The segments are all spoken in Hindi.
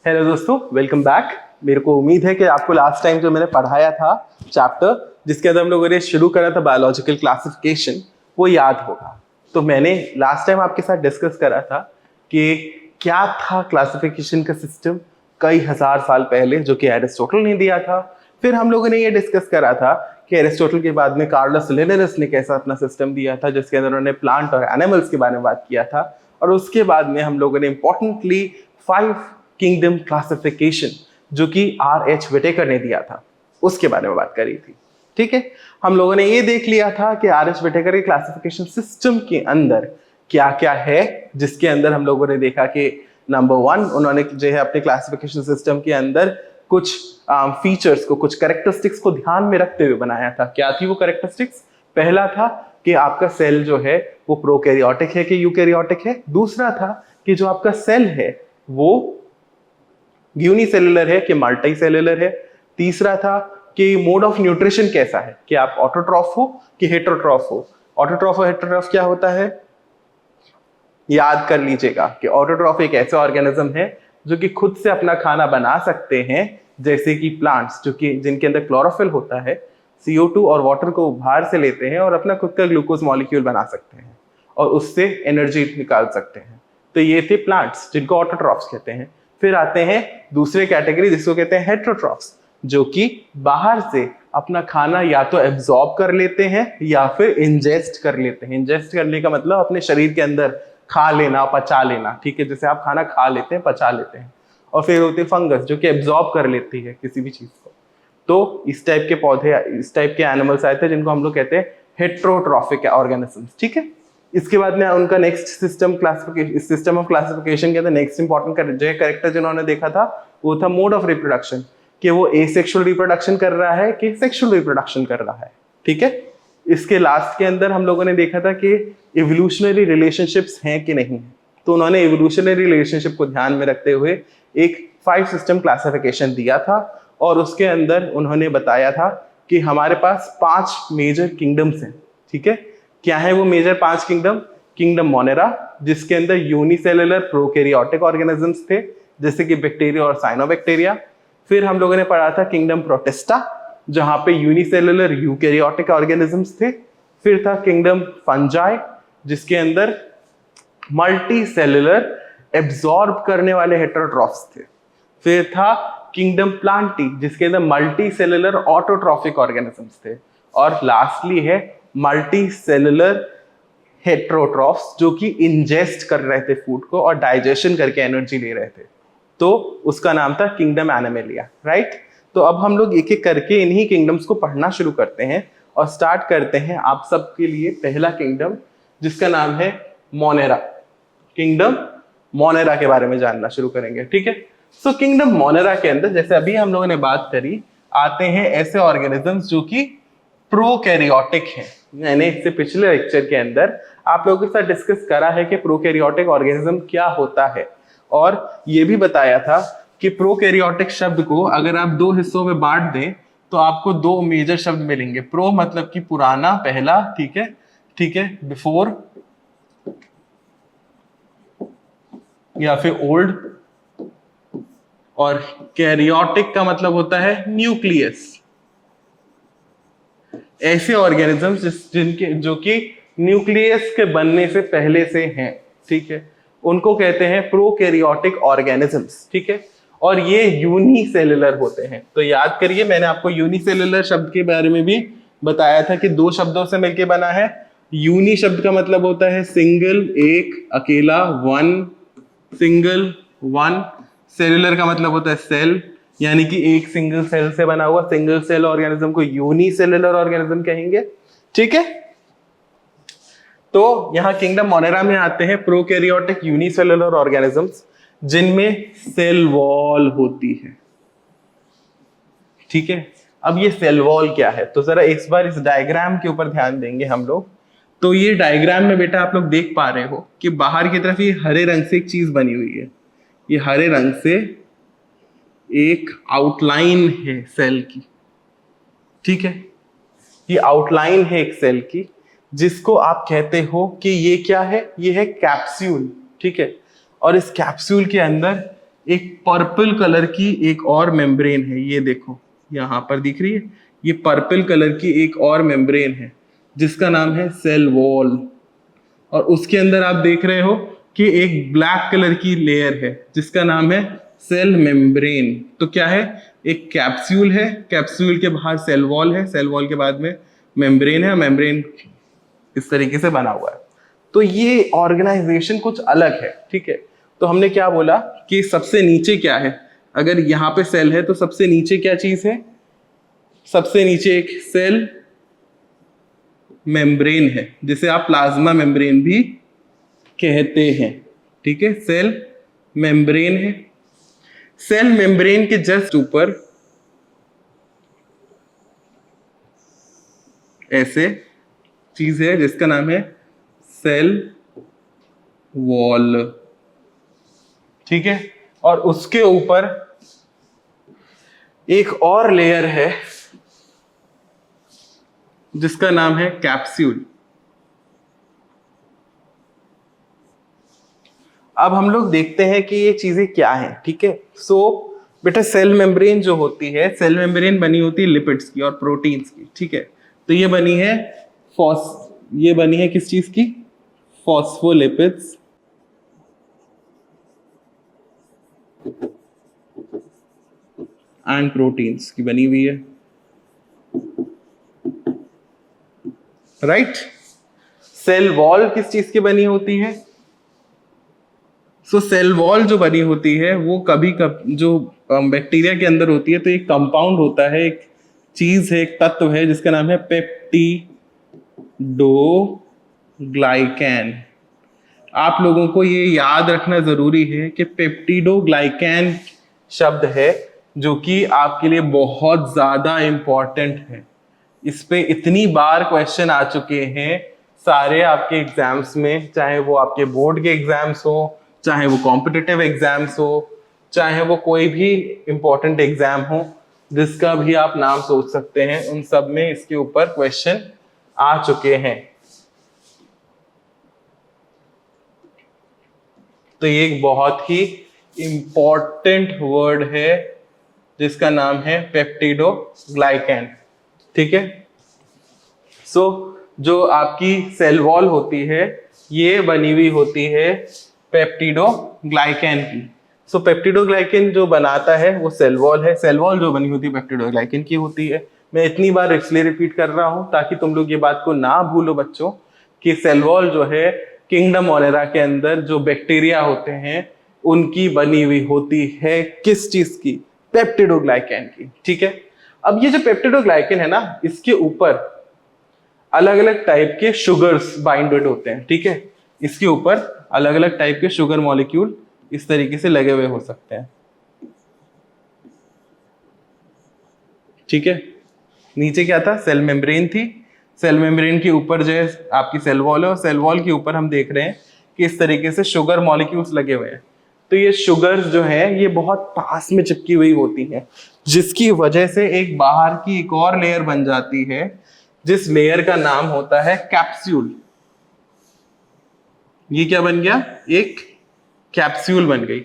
हेलो दोस्तों, वेलकम बैक। मेरे को उम्मीद है कि आपको लास्ट टाइम जो मैंने पढ़ाया था चैप्टर जिसके अंदर हम लोगों ने शुरू करा था बायोलॉजिकल क्लासिफिकेशन, वो याद होगा। तो मैंने लास्ट टाइम आपके साथ डिस्कस करा था कि क्या था क्लासिफिकेशन का सिस्टम कई हजार साल पहले, जो कि एरिस्टोटल ने दिया था। फिर हम लोगों ने ये डिस्कस करा था कि एरिस्टोटल के बाद में कार्लस लिनियस ने कैसा अपना सिस्टम दिया था, जिसके अंदर उन्होंने प्लांट और एनिमल्स के बारे में बात किया था। और उसके बाद में हम लोगों ने इंपॉर्टेंटली 5 किंगडम क्लासिफिकेशन, जो कि R.H. विटेकर ने दिया था, उसके बारे में बात करी थी। ठीक है, हम लोगों ने ये देख लिया था कि R.H. विटेकर के क्लासिफिकेशन सिस्टम के अंदर क्या क्या है, जिसके अंदर हम लोगों ने देखा कि नंबर 1 उन्होंने जो है अपने क्लासिफिकेशन सिस्टम के अंदर कुछ फीचर्स को, कुछ कैरेक्टरिस्टिक्स को ध्यान में रखते हुए बनाया था। क्या थी वो कैरेक्टरिस्टिक्स? पहला था कि आपका सेल जो है वो प्रोकैरियोटिक है कि यूकैरियोटिक है। दूसरा था कि जो आपका सेल है वो यूनिसेलुलर है कि मल्टीसेलुलर है। तीसरा था कि मोड ऑफ न्यूट्रिशन कैसा है, कि आप ऑटोट्रॉफ हो कि हेटेरोट्रॉफ हो। ऑटोट्रॉफ और हेटेरोट्रॉफ क्या होता है, याद कर लीजिएगा कि ऑटोट्रॉफ एक ऐसा ऑर्गेनिज्म है जो कि खुद से अपना खाना बना सकते हैं, जैसे कि प्लांट्स, जो कि जिनके अंदर क्लोरोफिल होता है, CO2 और वाटर को बाहर से लेते हैं और अपना खुद का ग्लूकोज मॉलिक्यूल बना सकते हैं और उससे एनर्जी निकाल सकते हैं। तो ये थे प्लांट्स, जिनको ऑटोट्रॉफ्स कहते हैं। फिर आते हैं दूसरे कैटेगरी, जिसको कहते हैं हेटेरोट्रॉफ्स, जो कि बाहर से अपना खाना या तो एब्जॉर्ब कर लेते हैं या फिर इंजेस्ट कर लेते हैं। इंजेस्ट करने का मतलब अपने शरीर के अंदर खा लेना, पचा लेना। ठीक है, जैसे आप खाना खा लेते हैं, पचा लेते हैं। और फिर होते हैं फंगस, जो कि एब्जॉर्ब कर लेती है किसी भी चीज को। तो इस टाइप के पौधे, इस टाइप के एनिमल्स आए थे, जिनको हम लोग कहते हैं हेटेरोट्रॉफिक ऑर्गेनिजम्स। ठीक है, इसके बाद में उनका next system classification, system of classification के अंदर नेक्स्ट इंपॉर्टेंट जो कैरेक्टर जिन्होंने देखा था वो था मोड ऑफ रिप्रोडक्शन, कि वो एसेक्सुअल रिप्रोडक्शन कर रहा है कि सेक्सुअल रिप्रोडक्शन कर रहा है। ठीक है, इसके लास्ट के अंदर हम लोगों ने देखा था कि इवोल्यूशनरी रिलेशनशिप्स हैं कि नहीं। तो उन्होंने इवोल्यूशनरी रिलेशनशिप को ध्यान में रखते हुए एक 5 सिस्टम क्लासिफिकेशन दिया था और उसके अंदर उन्होंने बताया था कि हमारे पास 5 मेजर किंगडम्स हैं। ठीक है, क्या है वो मेजर 5 किंगडम? किंगडम मोनेरा, जिसके अंदर यूनिसेलुलर प्रोकैरियोटिक ऑर्गेनिजम्स थे, जैसे कि बैक्टीरिया और साइनोबैक्टीरिया। फिर हम लोगों ने पढ़ा था किंगडम प्रोटिस्टा, जहां पे यूनिसेलुलर यूकैरियोटिक ऑर्गेनिजम्स थे। फिर था किंगडम फंजाई, जिसके अंदर मल्टी सेलुलर एब्जॉर्ब करने वाले हेटेरोट्रॉफ्स थे। फिर था किंगडम प्लांटी, जिसके अंदर मल्टी सेलुलर ऑटोट्रॉफिक ऑर्गेनिजम्स थे। और लास्टली है मल्टी सेलुलर हेटेरोट्रॉफ्स, जो कि इंजेस्ट कर रहे थे फूड को और डाइजेशन करके एनर्जी ले रहे थे। तो उसका नाम था किंगडम एनिमलिया। राइट, तो अब हम लोग एक एक करके इन्हीं किंगडम्स को पढ़ना शुरू करते हैं और स्टार्ट करते हैं आप सबके लिए पहला किंगडम, जिसका नाम है मोनेरा। किंगडम मोनेरा के बारे में जानना शुरू करेंगे। ठीक है, सो किंगडम मोनेरा के अंदर, जैसे अभी हम लोगों ने बात करी, आते हैं ऐसे ऑर्गेनिजम्स जो कि प्रोकैरियोटिक हैं। मैंने इससे पिछले लेक्चर के अंदर आप लोगों के साथ डिस्कस करा है कि प्रोकैरियोटिक ऑर्गेनिज्म क्या होता है, और ये भी बताया था कि प्रोकैरियोटिक शब्द को अगर आप 2 हिस्सों में बांट दें तो आपको 2 मेजर शब्द मिलेंगे। प्रो मतलब कि पुराना, पहला। ठीक है, ठीक है, बिफोर या फिर ओल्ड। और कैरियोटिक का मतलब होता है न्यूक्लियस। ऐसे ऑर्गेनिजम्स जिनके जो कि न्यूक्लियस के बनने से पहले से हैं। ठीक है, उनको कहते हैं प्रोकैरियोटिक ऑर्गेनिजम्स। ठीक है, और ये यूनिसेलुलर होते हैं। तो याद करिए, मैंने आपको यूनिसेलुलर शब्द के बारे में भी बताया था कि 2 शब्दों से मिलकर बना है। यूनि शब्द का मतलब होता है सिंगल, एक, अकेला, वन, सिंगल, वन। सेलुलर का मतलब होता है सेल, यानी कि एक सिंगल सेल से बना हुआ सिंगल सेल ऑर्गेनिज्म को यूनिसेलुलर ऑर्गेनिज्म कहेंगे। ठीक है, तो यहां किंगडम मोनेरा में आते हैं प्रोकैरियोटिक यूनिसेलुलर ऑर्गेनिजम्स, जिनमें सेल वॉल होती है। ठीक है, अब ये सेल वॉल क्या है, तो जरा इस बार इस डायग्राम के ऊपर ध्यान देंगे हम लोग। तो ये डायग्राम में बेटा आप लोग देख पा रहे हो कि बाहर की तरफ ये हरे रंग से एक चीज बनी हुई है। ये हरे रंग से एक आउटलाइन है सेल की। ठीक है, ये आउटलाइन है एक सेल की, जिसको आप कहते हो कि ये क्या है, ये है कैप्सूल। ठीक है, और इस कैप्सूल के अंदर एक पर्पल कलर की एक और मेम्ब्रेन है, ये देखो यहां पर दिख रही है, ये पर्पल कलर की एक और मेम्ब्रेन है जिसका नाम है सेल वॉल। और उसके अंदर आप देख रहे हो कि एक ब्लैक कलर की लेयर है जिसका नाम है सेल मेम्ब्रेन। तो क्या है, एक कैप्सूल है, कैप्सूल के बाहर सेल वॉल है, सेल वॉल के बाद में मेम्ब्रेन है, मेम्ब्रेन इस तरीके से बना हुआ है। तो ये ऑर्गेनाइजेशन कुछ अलग है, ठीक है। तो हमने क्या बोला कि सबसे नीचे क्या है, अगर यहाँ पे सेल है तो सबसे नीचे क्या चीज है, सबसे नीचे एक सेल मेम्ब्रेन है जिसे आप प्लाज्मा मेम्ब्रेन भी कहते हैं, ठीक है। सेल मेम्ब्रेन है, सेल मेम्ब्रेन के जस्ट ऊपर ऐसे चीज है जिसका नाम है सेल वॉल, ठीक है। और उसके ऊपर एक और लेयर है जिसका नाम है कैप्सूल। अब हम लोग देखते हैं कि ये चीजें क्या हैं, ठीक है। सो बेटा सेल मेम्ब्रेन जो होती है, सेल मेम्ब्रेन बनी होती है लिपिड्स की और प्रोटीन्स की, ठीक है। तो ये बनी है ये बनी है किस चीज की, फॉस्फोलिपिड्स एंड प्रोटीन्स की बनी हुई है, राइट। सेल वॉल किस चीज की बनी होती है, सेल वॉल जो बनी होती है वो जो बैक्टीरिया के अंदर होती है, तो एक कंपाउंड होता है, एक चीज है, एक तत्व है जिसका नाम है पेप्टिडोग्लाइकैन। आप लोगों को ये याद रखना जरूरी है कि पेप्टिडोग्लाइकैन शब्द है जो कि आपके लिए बहुत ज्यादा इंपॉर्टेंट है। इस पे इतनी बार क्वेश्चन आ चुके हैं सारे आपके एग्जाम्स में, चाहे वो आपके बोर्ड के एग्जाम्स हो, चाहे वो कॉम्पिटिटिव एग्जाम्स हो, चाहे वो कोई भी इंपॉर्टेंट एग्जाम हो जिसका भी आप नाम सोच सकते हैं, उन सब में इसके ऊपर क्वेश्चन आ चुके हैं। तो ये एक बहुत ही इंपॉर्टेंट वर्ड है जिसका नाम है पेप्टिडोग्लाइकैन, ठीक है। जो आपकी सेल वॉल होती है ये बनी हुई होती है पेप्टिडोग्लाइकैन की। पेप्टिडोग्लाइकैन जो बनाता है वो सेल वॉल है, सेल वॉल जो बनी होती है पेप्टिडोग्लाइकैन की होती है। मैं इतनी बार इसलिए रिपीट कर रहा हूं ताकि तुम लोग ये बात को ना भूलो बच्चों कि सेल वॉल जो है किंगडम मोनेरा के अंदर जो बैक्टीरिया होते हैं उनकी बनी हुई होती है किस चीज की, पेप्टिडोग्लाइकैन की, ठीक है। अब ये जो पेप्टिडोग्लाइकैन है ना, इसके ऊपर अलग अलग टाइप के शुगर्स बाइंडेड होते हैं, ठीक है। इसके ऊपर अलग अलग टाइप के शुगर मॉलिक्यूल इस तरीके से लगे हुए हो सकते हैं, ठीक है। नीचे क्या था, सेल मेम्ब्रेन थी, सेल मेम्ब्रेन के ऊपर जो है आपकी सेल वॉल है, और सेल वॉल के ऊपर हम देख रहे हैं कि इस तरीके से शुगर मॉलिक्यूल्स लगे हुए हैं। तो ये शुगर्स जो है ये बहुत पास में चिपकी हुई होती हैं, जिसकी वजह से एक बाहर की एक और लेयर बन जाती है जिस लेयर का नाम होता है कैप्सूल। ये क्या बन गया, एक कैप्सूल बन गई।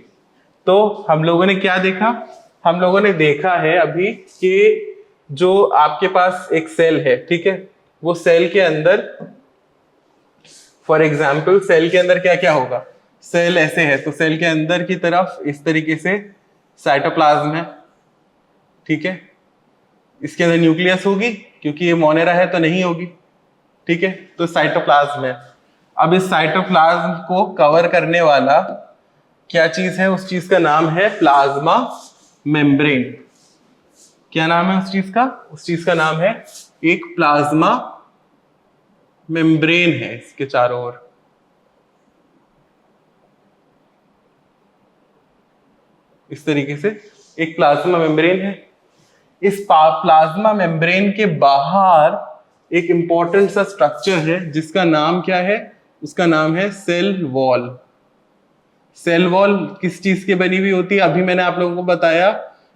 तो हम लोगों ने क्या देखा, हम लोगों ने देखा है अभी कि जो आपके पास एक सेल है, ठीक है, वो सेल के अंदर फॉर एग्जाम्पल सेल के अंदर क्या क्या होगा, सेल ऐसे है तो सेल के अंदर की तरफ इस तरीके से साइटोप्लाज्म है, ठीक है। इसके अंदर न्यूक्लियस होगी क्योंकि ये मोनेरा है तो नहीं होगी, ठीक है। तो साइटोप्लाज्म है। अब इस साइटोप्लाज्म को कवर करने वाला क्या चीज है, उस चीज का नाम है प्लाज्मा मेम्ब्रेन। क्या नाम है उस चीज का, उस चीज का नाम है एक प्लाज्मा मेम्ब्रेन है इसके चारों ओर। इस तरीके से एक प्लाज्मा मेम्ब्रेन है। इस प्लाज्मा मेम्ब्रेन के बाहर एक इंपॉर्टेंट सा स्ट्रक्चर है जिसका नाम क्या है, उसका नाम है सेल वॉल। सेल वॉल किस चीज की बनी हुई होती है, अभी मैंने आप लोगों को बताया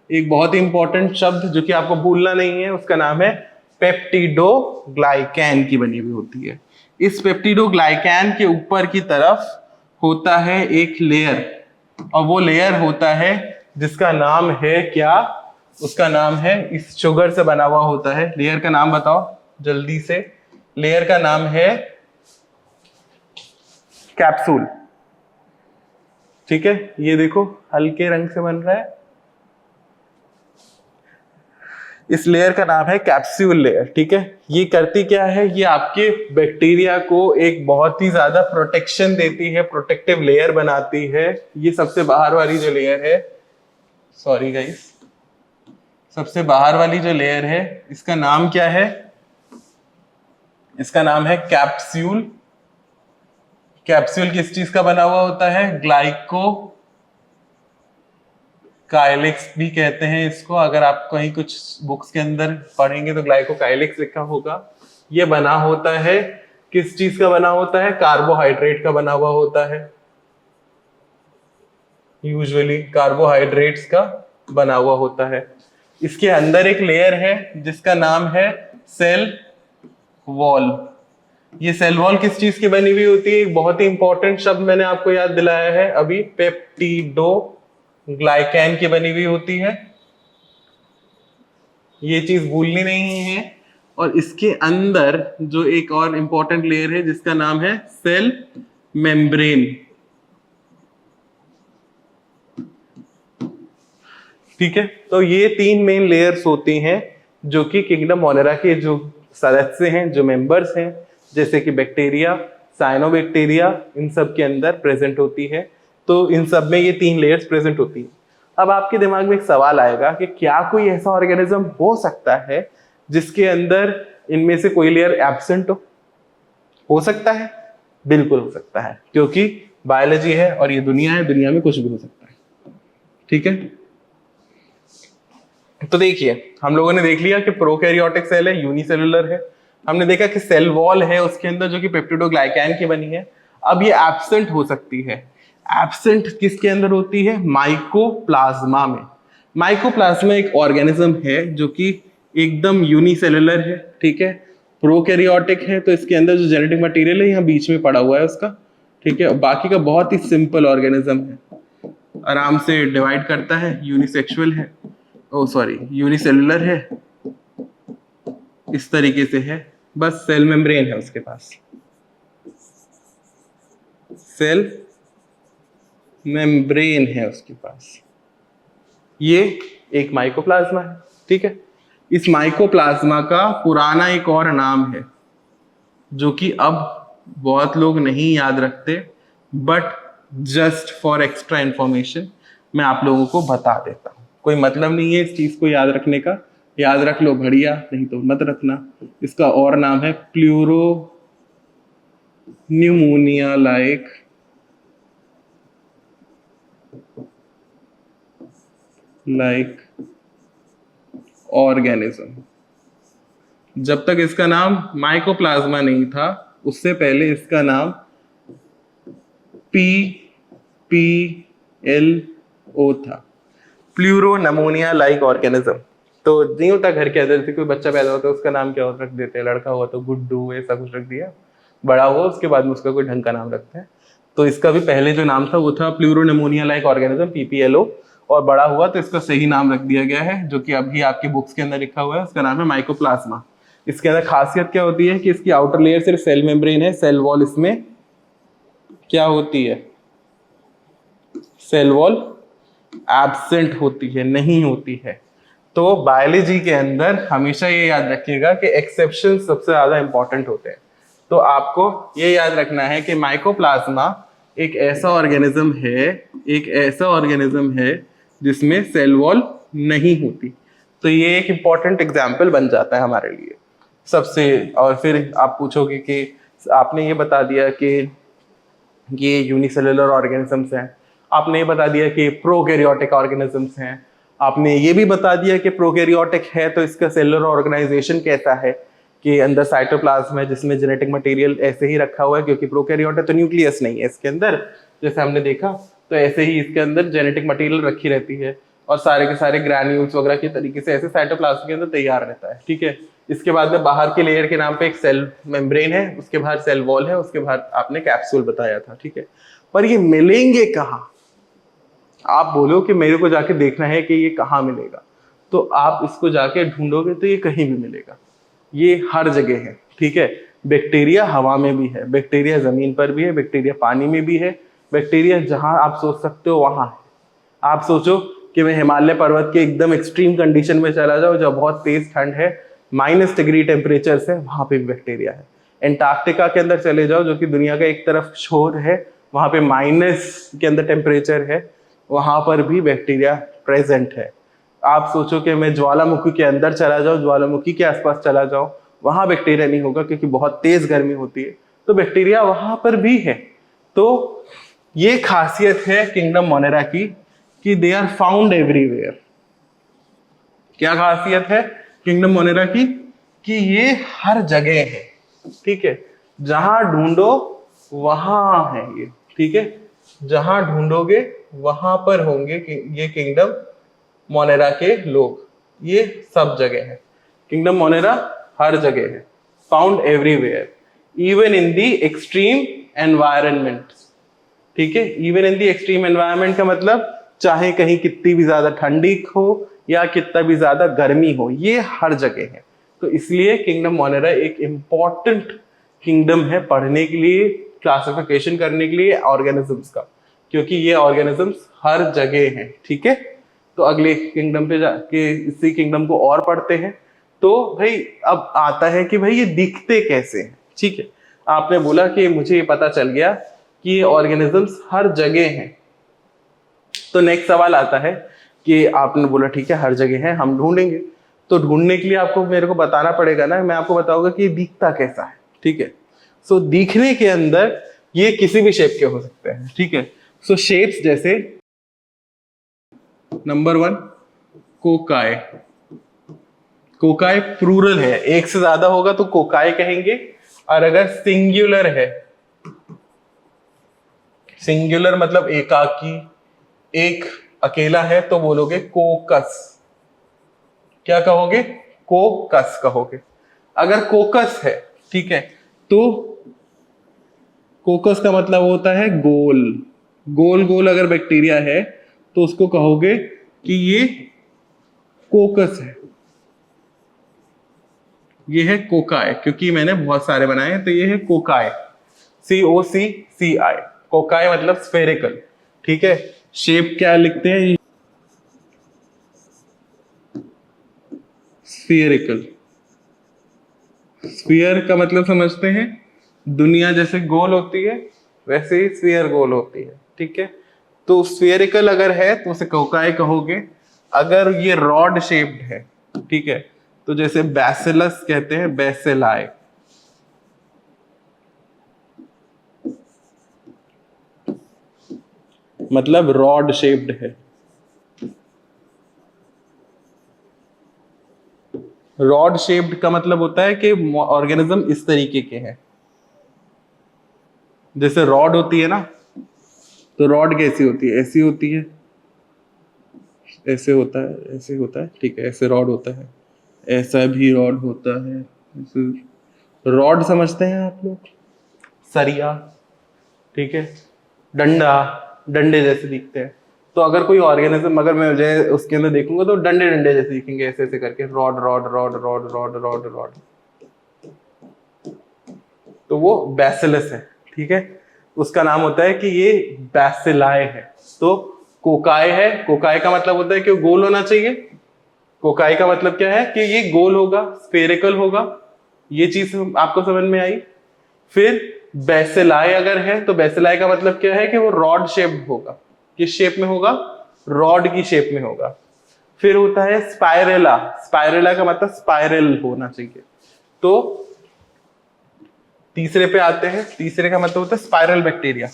एक बहुत ही इंपॉर्टेंट शब्द जो कि आपको भूलना नहीं है, उसका नाम है पेप्टिडोग्लाइकैन की बनी हुई होती है। इस पेप्टिडोग्लाइकैन के ऊपर की तरफ होता है एक लेयर और वो लेयर होता है जिसका नाम है क्या, उसका नाम है, इस शुगर से बना हुआ होता है। लेयर का नाम बताओ जल्दी से। लेयर का नाम है कैप्सूल। ठीक है, ये देखो हल्के रंग से बन रहा है, इस लेयर का नाम है कैप्सूल लेयर। ठीक है, ये करती क्या है, ये आपके बैक्टीरिया को एक बहुत ही ज्यादा प्रोटेक्शन देती है, प्रोटेक्टिव लेयर बनाती है। ये सबसे बाहर वाली जो लेयर है, सॉरी गाइस, सबसे बाहर वाली जो लेयर है इसका नाम क्या है, इसका नाम है कैप्सूल। कैप्सूल किस चीज का बना हुआ होता है, ग्लाइको काइलिक्स भी कहते हैं इसको। अगर आप कहीं कुछ बुक्स के अंदर पढ़ेंगे तो ग्लाइकोकाइलिक्स लिखा होगा। ये बना होता है, किस चीज का बना होता है, कार्बोहाइड्रेट का बना हुआ होता है, यूजुअली कार्बोहाइड्रेट्स का बना हुआ होता है। इसके अंदर एक लेयर है जिसका नाम है सेल वॉल। ये सेल वॉल किस चीज की बनी हुई होती है, एक बहुत ही इंपॉर्टेंट शब्द मैंने आपको याद दिलाया है अभी, पेप्टिडो ग्लाइकैन की बनी हुई होती है। ये चीज भूलनी नहीं है। और इसके अंदर जो एक और इंपॉर्टेंट लेयर है जिसका नाम है सेल मेम्ब्रेन। ठीक है, तो ये 3 मेन लेयर्स होती हैं जो कि किंगडम मोनेरा के जो सदस्य हैं, जो मेंबर्स हैं, जैसे कि बैक्टीरिया, साइनोबैक्टीरिया, इन सब के अंदर प्रेजेंट होती है। तो इन सब में ये 3 लेयर्स प्रेजेंट होती है। अब आपके दिमाग में एक सवाल आएगा कि क्या कोई ऐसा ऑर्गेनिज्म हो सकता है जिसके अंदर इनमें से कोई लेयर एब्सेंट हो सकता है? बिल्कुल हो सकता है, क्योंकि बायोलॉजी है और ये दुनिया है, दुनिया में कुछ भी हो सकता है। ठीक है, तो देखिए हम लोगों ने देख लिया कि प्रोकैरियोटिक सेल है, यूनिसेलुलर है। हमने देखा कि सेल वॉल है उसके अंदर जो कि पेप्टिडोग्लाइकैन की बनी है। अब ये एब्सेंट हो सकती है। एब्सेंट किसके अंदर होती है, माइकोप्लाज्मा में। माइकोप्लाज्मा एक ऑर्गेनिज्म है जो कि एकदम यूनिसेलुलर है। ठीक है, प्रोकैरियोटिक है, तो इसके अंदर जो जेनेटिक मटेरियल है यहाँ बीच में पड़ा हुआ है उसका। ठीक है, बाकी का बहुत ही सिंपल ऑर्गेनिज्म है, आराम से डिवाइड करता है, यूनिसेक्सुअल है, यूनिसेलुलर है, इस तरीके से है। बस सेल मेम्ब्रेन है उसके पास, सेल मेम्ब्रेन है उसके पास। ये एक माइकोप्लाज्मा है। ठीक है, इस माइकोप्लाज्मा का पुराना एक और नाम है जो कि अब बहुत लोग नहीं याद रखते, but just for extra information मैं आप लोगों को बता देता हूँ। कोई मतलब नहीं है इस चीज को याद रखने का, याद रख लो बढ़िया, नहीं तो मत रखना। इसका और नाम है प्लूरो न्यूमोनिया लाइक ऑर्गेनिज्म। जब तक इसका नाम माइकोप्लाज्मा नहीं था, उससे पहले इसका नाम PPLO था, प्लूरो न्यूमोनिया लाइक ऑर्गेनिज्म। तो नहीं होता घर के अंदर से कोई बच्चा पैदा होता है उसका नाम क्या रख देते हैं, लड़का हुआ तो गुड्डू ऐसा कुछ रख दिया, बड़ा हुआ उसके बाद में उसका कोई ढंग का नाम रखते हैं। तो इसका भी पहले जो नाम था वो था pleuro pneumonia like organism, PPLO, और बड़ा हुआ तो इसका सही नाम रख दिया गया है जो कि अभी आपकी बुक्स के अंदर लिखा हुआ है, उसका नाम है माइकोप्लाज्मा। इसके अंदर खासियत क्या होती है कि इसकी आउटर लेयर सिर्फ सेल मेम्ब्रेन है, सेल वॉल इसमें क्या होती है, सेल वॉल एब्सेंट होती है, नहीं होती है। तो बायोलॉजी के अंदर हमेशा ये याद रखिएगा कि एक्सेप्शन सबसे ज्यादा इंपॉर्टेंट होते हैं। तो आपको ये याद रखना है कि माइकोप्लाज्मा एक ऐसा ऑर्गेनिज्म है जिसमें सेल वॉल नहीं होती। तो ये एक इंपॉर्टेंट एग्जाम्पल बन जाता है हमारे लिए सबसे। और फिर आप पूछोगे कि आपने ये बता दिया कि ये यूनिसेलुलर ऑर्गेनिजम्स हैं, आपने ये बता दिया कि प्रोकैरियोटिक ऑर्गेनिजम्स हैं, आपने ये भी बता दिया कि प्रोकैरियोटिक है तो इसका सेलुलर ऑर्गेनाइजेशन कैसा है कि अंदर साइटोप्लाज्म है जिसमें जेनेटिक मटेरियल ऐसे ही रखा हुआ है, क्योंकि प्रोकैरियोट है तो न्यूक्लियस नहीं है इसके अंदर, जैसे हमने देखा। तो ऐसे ही इसके अंदर जेनेटिक मटेरियल रखी रहती है और सारे के सारे ग्रैन्यूल्स वगैरह के तरीके से ऐसे साइटोप्लाज्म के अंदर तैयार रहता है। ठीक है, इसके बाद में बाहर के लेयर के नाम पे एक सेल मेम्ब्रेन है, उसके बाहर सेल वॉल है, उसके बाहर आपने कैप्सूल बताया था। ठीक है, पर ये मिलेंगे कहाँ, आप बोलो कि मेरे को जाके देखना है कि ये कहाँ मिलेगा, तो आप इसको जाके ढूंढोगे तो ये कहीं भी मिलेगा, ये हर जगह है, ठीक है। बैक्टीरिया हवा में भी है, बैक्टीरिया जमीन पर भी है, बैक्टीरिया पानी में भी है, बैक्टीरिया जहां आप सोच सकते हो वहां है। आप सोचो कि मैं हिमालय पर्वत के एकदम एक्सट्रीम कंडीशन में चला जाऊं जब बहुत तेज ठंड है, -डिग्री टेम्परेचर है, वहां पे भी बैक्टीरिया है। एंटार्क्टिका के अंदर चले जाओ जो कि दुनिया का एक तरफ छोर है, वहां पे माइनस के अंदर टेम्परेचर है, वहां पर भी बैक्टीरिया प्रेजेंट है। आप सोचो कि मैं ज्वालामुखी के अंदर चला जाऊं, ज्वालामुखी के आसपास चला जाऊं, वहां बैक्टीरिया नहीं होगा क्योंकि बहुत तेज गर्मी होती है, तो बैक्टीरिया वहां पर भी है। तो ये खासियत है किंगडम मोनेरा की कि दे आर फाउंड एवरीवेयर। क्या खासियत है किंगडम मोनेरा की कि ये हर जगह है, ठीक है। जहां ढूंढो वहां है ये, ठीक है। जहां ढूंढोगे वहां पर होंगे ये किंगडम मोनेरा के लोग, ये सब जगह है। किंगडम मोनेरा हर जगह है, found everywhere, even in the extreme environment, ठीक है। Even in the extreme environment का मतलब चाहे कहीं कितनी भी ज्यादा ठंडी हो या कितना भी ज्यादा गर्मी हो, ये हर जगह है। तो इसलिए किंगडम मोनेरा एक इंपॉर्टेंट किंगडम है पढ़ने के लिए, क्लासिफिकेशन करने के लिए ऑर्गेनिजम्स का, क्योंकि ये ऑर्गेनिजम्स हर जगह हैं, ठीक है। तो अगले किंगडम पे जाके इसी किंगडम को और पढ़ते हैं। तो भाई अब आता है कि भाई ये दिखते कैसे हैं, ठीक है। आपने बोला कि मुझे ये पता चल गया कि ये ऑर्गेनिजम्स हर जगह हैं। तो नेक्स्ट सवाल आता है कि आपने बोला ठीक है हर जगह है, हम ढूंढेंगे। तो ढूंढने के लिए आपको मेरे को बताना पड़ेगा ना, मैं आपको बताऊंगा कि ये दिखता कैसा है, ठीक है। सो दिखने के अंदर ये किसी भी शेप के हो सकते हैं, ठीक है। सो शेप्स जैसे नंबर 1 कोकाय, कोकाय प्लूरल है, एक से ज्यादा होगा तो कोकाय कहेंगे, और अगर सिंगुलर है, सिंगुलर मतलब एकाकी, एक अकेला है, तो बोलोगे कोकस। क्या कहोगे? कोकस कहोगे। अगर कोकस है, ठीक है, तो कोकस का मतलब होता है गोल, गोल गोल अगर बैक्टीरिया है तो उसको कहोगे कि ये कोकस है, ये है कोकाय, क्योंकि मैंने बहुत सारे बनाए हैं, तो ये है कोकाय, COCCI, कोकाय मतलब स्फेरिकल, ठीक है। शेप क्या लिखते हैं? स्फीयरिकल, स्फीयर का मतलब समझते हैं, दुनिया जैसे गोल होती है वैसे ही स्फीयर गोल होती है, ठीक है। तो स्फीयरिकल अगर है तो उसे कोकाय कहोगे। अगर ये रॉड शेप्ड है, ठीक है, तो जैसे बैसिलस कहते हैं, बैसिलाई, मतलब रॉड शेप्ड है। रॉड शेप्ड का मतलब होता है कि ऑर्गेनिज्म इस तरीके के हैं, जैसे रॉड होती है ना, तो रॉड कैसी होती है? ऐसी होती है, ऐसे होता है, ऐसे होता है, ठीक है, ऐसे रॉड होता है, ऐसा भी रॉड होता है, ऐसे रॉड समझते हैं आप लोग, सरिया, ठीक है, डंडा, डंडे जैसे दिखते हैं। तो अगर कोई ऑर्गेनिज्म, अगर मैं मुझे उसके अंदर देखूंगा तो डंडे डंडे जैसे दिखेंगे, ऐसे ऐसे करके, rod rod rod rod rod rod rod, तो वो बैसिलस है, ठीक है। उसका नाम होता है कि ये बैसिलाए है। तो कोकाय है, कोकाय का मतलब होता है कि वो गोल होना चाहिए। कोकाई का मतलब क्या है कि ये गोल होगा, स्फेरिकल होगा, ये चीज आपको समझ में आई। फिर बैसिलाई अगर है तो बैसिलाई का मतलब क्या है कि वो रॉड शेप्ड होगा। किस शेप में होगा? रॉड की शेप में होगा। फिर होता है स्पाइरेला, स्पाइरेला का मतलब स्पाइरल होना चाहिए। तो तीसरे पे आते हैं, तीसरे का मतलब होता है स्पाइरल बैक्टीरिया,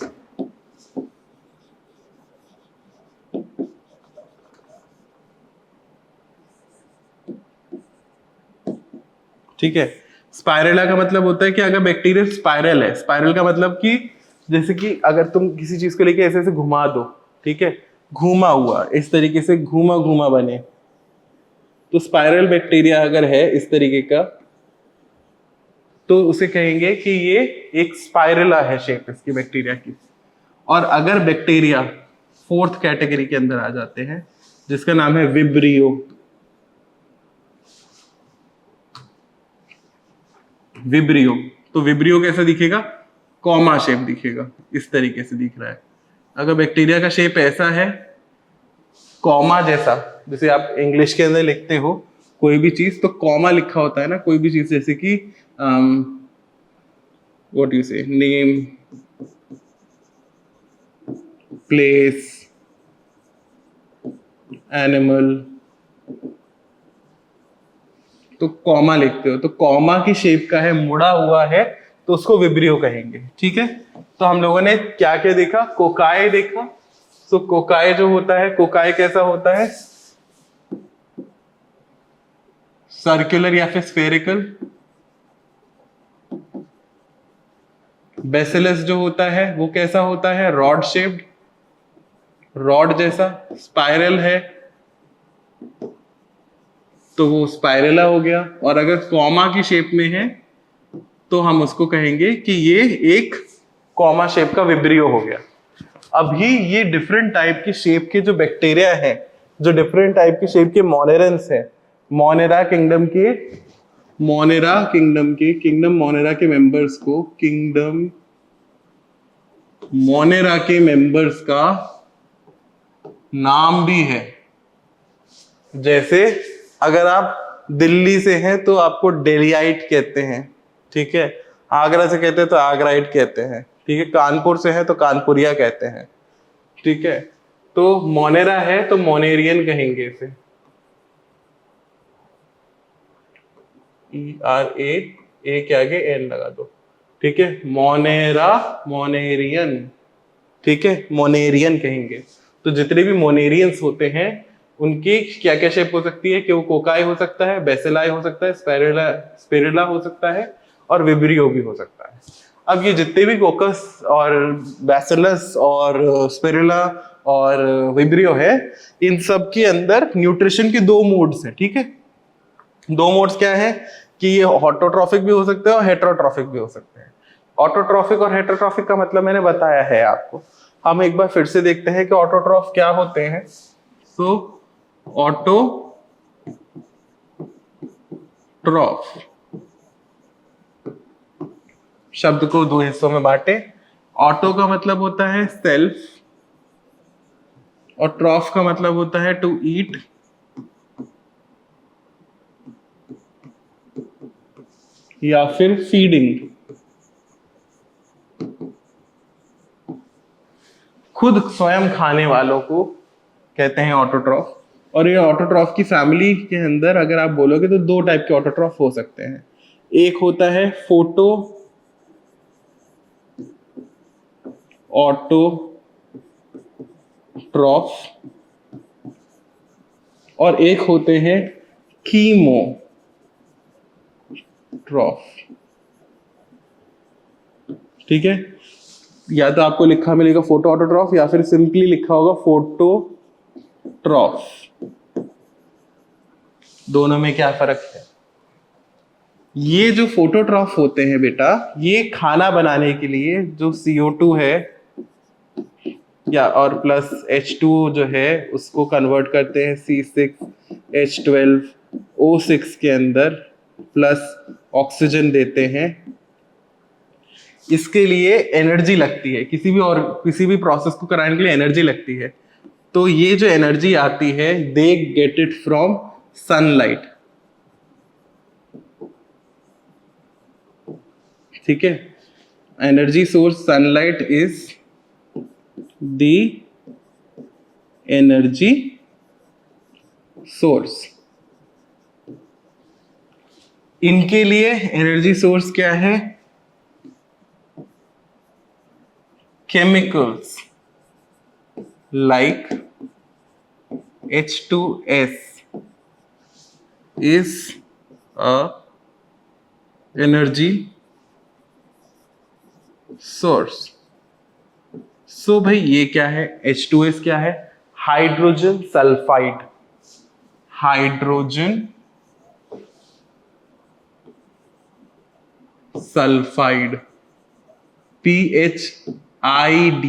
ठीक है। स्पाइरेला का मतलब होता है कि अगर बैक्टीरिया स्पाइरल है, स्पाइरल का मतलब कि जैसे कि अगर तुम किसी चीज को लेके ऐसे ऐसे घुमा दो, ठीक है, घूमा हुआ, इस तरीके से घूमा घूमा बने, तो स्पाइरल बैक्टीरिया अगर है इस तरीके का, तो उसे कहेंगे कि ये एक स्पाइरला है शेप इसकी बैक्टीरिया की। और अगर बैक्टीरिया फोर्थ कैटेगरी के अंदर आ जाते हैं, जिसका नाम है विब्रियो। विब्रियो, तो विब्रियो कैसा दिखेगा? कॉमा शेप दिखेगा, इस तरीके से दिख रहा है। अगर बैक्टीरिया का शेप ऐसा है कॉमा जैसा, जैसे आप इंग्लिश के अंदर लिखते हो कोई भी चीज तो कॉमा लिखा होता है ना, कोई भी चीज, जैसे कि व्हाट यू से, नेम, प्लेस, एनिमल, तो कॉमा लिखते हो, तो कॉमा की शेप का है, मुड़ा हुआ है, तो उसको विब्रियो कहेंगे। ठीक है, तो हम लोगों ने क्या क्या देखा? कोकाय देखा। तो कोकाय जो होता है, कोकाय कैसा होता है? सर्कुलर या फिर स्फेरिकल। बेसिलस जो होता है वो कैसा होता है? रॉड शेप्ड, रॉड जैसा। स्पाइरल है तो वो स्पाइरला हो गया, और अगर कॉमा की शेप में है तो हम उसको कहेंगे कि ये एक कॉमा शेप का विब्रियो हो गया। अभी ये डिफरेंट टाइप की शेप के जो बैक्टीरिया हैं, जो डिफरेंट टाइप की शेप के मोनेरेंस हैं, मोनेरा किंगडम के, किंगडम मोनेरा के मेंबर्स को, किंगडम मोनेरा के मेंबर्स का नाम भी है। जैसे अगर आप दिल्ली से हैं तो आपको डेलियाइट कहते हैं, ठीक है। आगरा से कहते हैं तो आगराइट कहते हैं, ठीक है। कानपुर से है तो कानपुरिया कहते हैं, ठीक है। तो मोनेरा है तो मोनेरियन कहेंगे इसे, ERA, ए के आगे एन लगा दो, ठीक है। मोनेरा, मोनेरियन, ठीक है, मोनेरियन कहेंगे। तो जितने भी मोनेरियंस होते हैं उनकी क्या क्या शेप हो सकती है? कि वो कोकाई हो सकता है, बेसिलाई हो सकता है, स्पिरिला हो सकता है, और विब्रियो भी हो सकता है। अब ये जितने भी कोकस और बैसिलस और स्पिरिला और विब्रियो है, इन सब के अंदर न्यूट्रिशन के दो मोड्स हैं, ठीक है। दो मोड्स क्या है? कि ये ऑटोट्रॉफिक भी हो सकते हैं और हेटेरोट्रॉफिक भी हो सकते हैं। ऑटोट्रॉफिक और हेटेरोट्रॉफिक का मतलब मैंने बताया है आपको। हम एक बार फिर से देखते हैं कि ऑटोट्रॉफ क्या होते हैं। सो ऑटोट्रॉफ शब्द को दो हिस्सों में बांटे। ऑटो का मतलब होता है सेल्फ, और ट्रॉफ का मतलब होता है टू ईट, या फिर फीडिंग। खुद स्वयं खाने वालों को कहते हैं ऑटोट्रॉफ। और ये ऑटोट्रॉफ की फैमिली के अंदर अगर आप बोलोगे तो दो टाइप के ऑटोट्रॉफ हो सकते हैं। एक होता है फोटो ऑटोट्रॉफ, और एक होते हैं कीमोट्रॉफ, ठीक है। या तो आपको लिखा मिलेगा फोटो ऑटोट्रॉफ, या फिर सिंपली लिखा होगा फोटोट्रॉफ। दोनों में क्या फर्क है? ये जो फोटोट्रॉफ होते हैं बेटा, ये खाना बनाने के लिए जो CO2 है या और प्लस H2 जो है उसको कन्वर्ट करते हैं C6H12O6 के अंदर, प्लस ऑक्सीजन देते हैं। इसके लिए एनर्जी लगती है, किसी भी प्रोसेस को कराने के लिए एनर्जी लगती है। तो ये जो एनर्जी आती है, they get it from sunlight, ठीक है। Energy source sunlight is the energy source. इनके लिए एनर्जी सोर्स क्या है? Chemicals like H2S is a energy source। सो भाई ये क्या है? H2S क्या है? Hydrogen sulphide, hydrogen sulphide, PHIDE,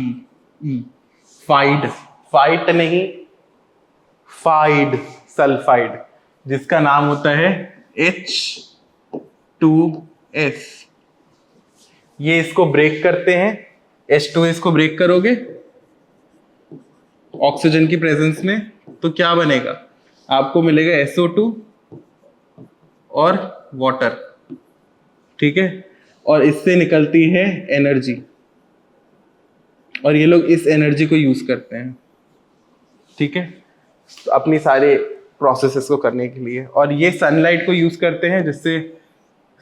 FIDE, fight नहीं, फाइड सल्फाइड, जिसका नाम होता है H2S। ये इसको ब्रेक करते हैं, H2S को ब्रेक करोगे ऑक्सीजन की प्रेजेंस में तो क्या बनेगा, आपको मिलेगा SO2 और वाटर, ठीक है। और इससे निकलती है एनर्जी, और ये लोग इस एनर्जी को यूज करते हैं, ठीक है, अपनी सारे प्रोसेसेस को करने के लिए। और ये सनलाइट को यूज करते हैं, जिससे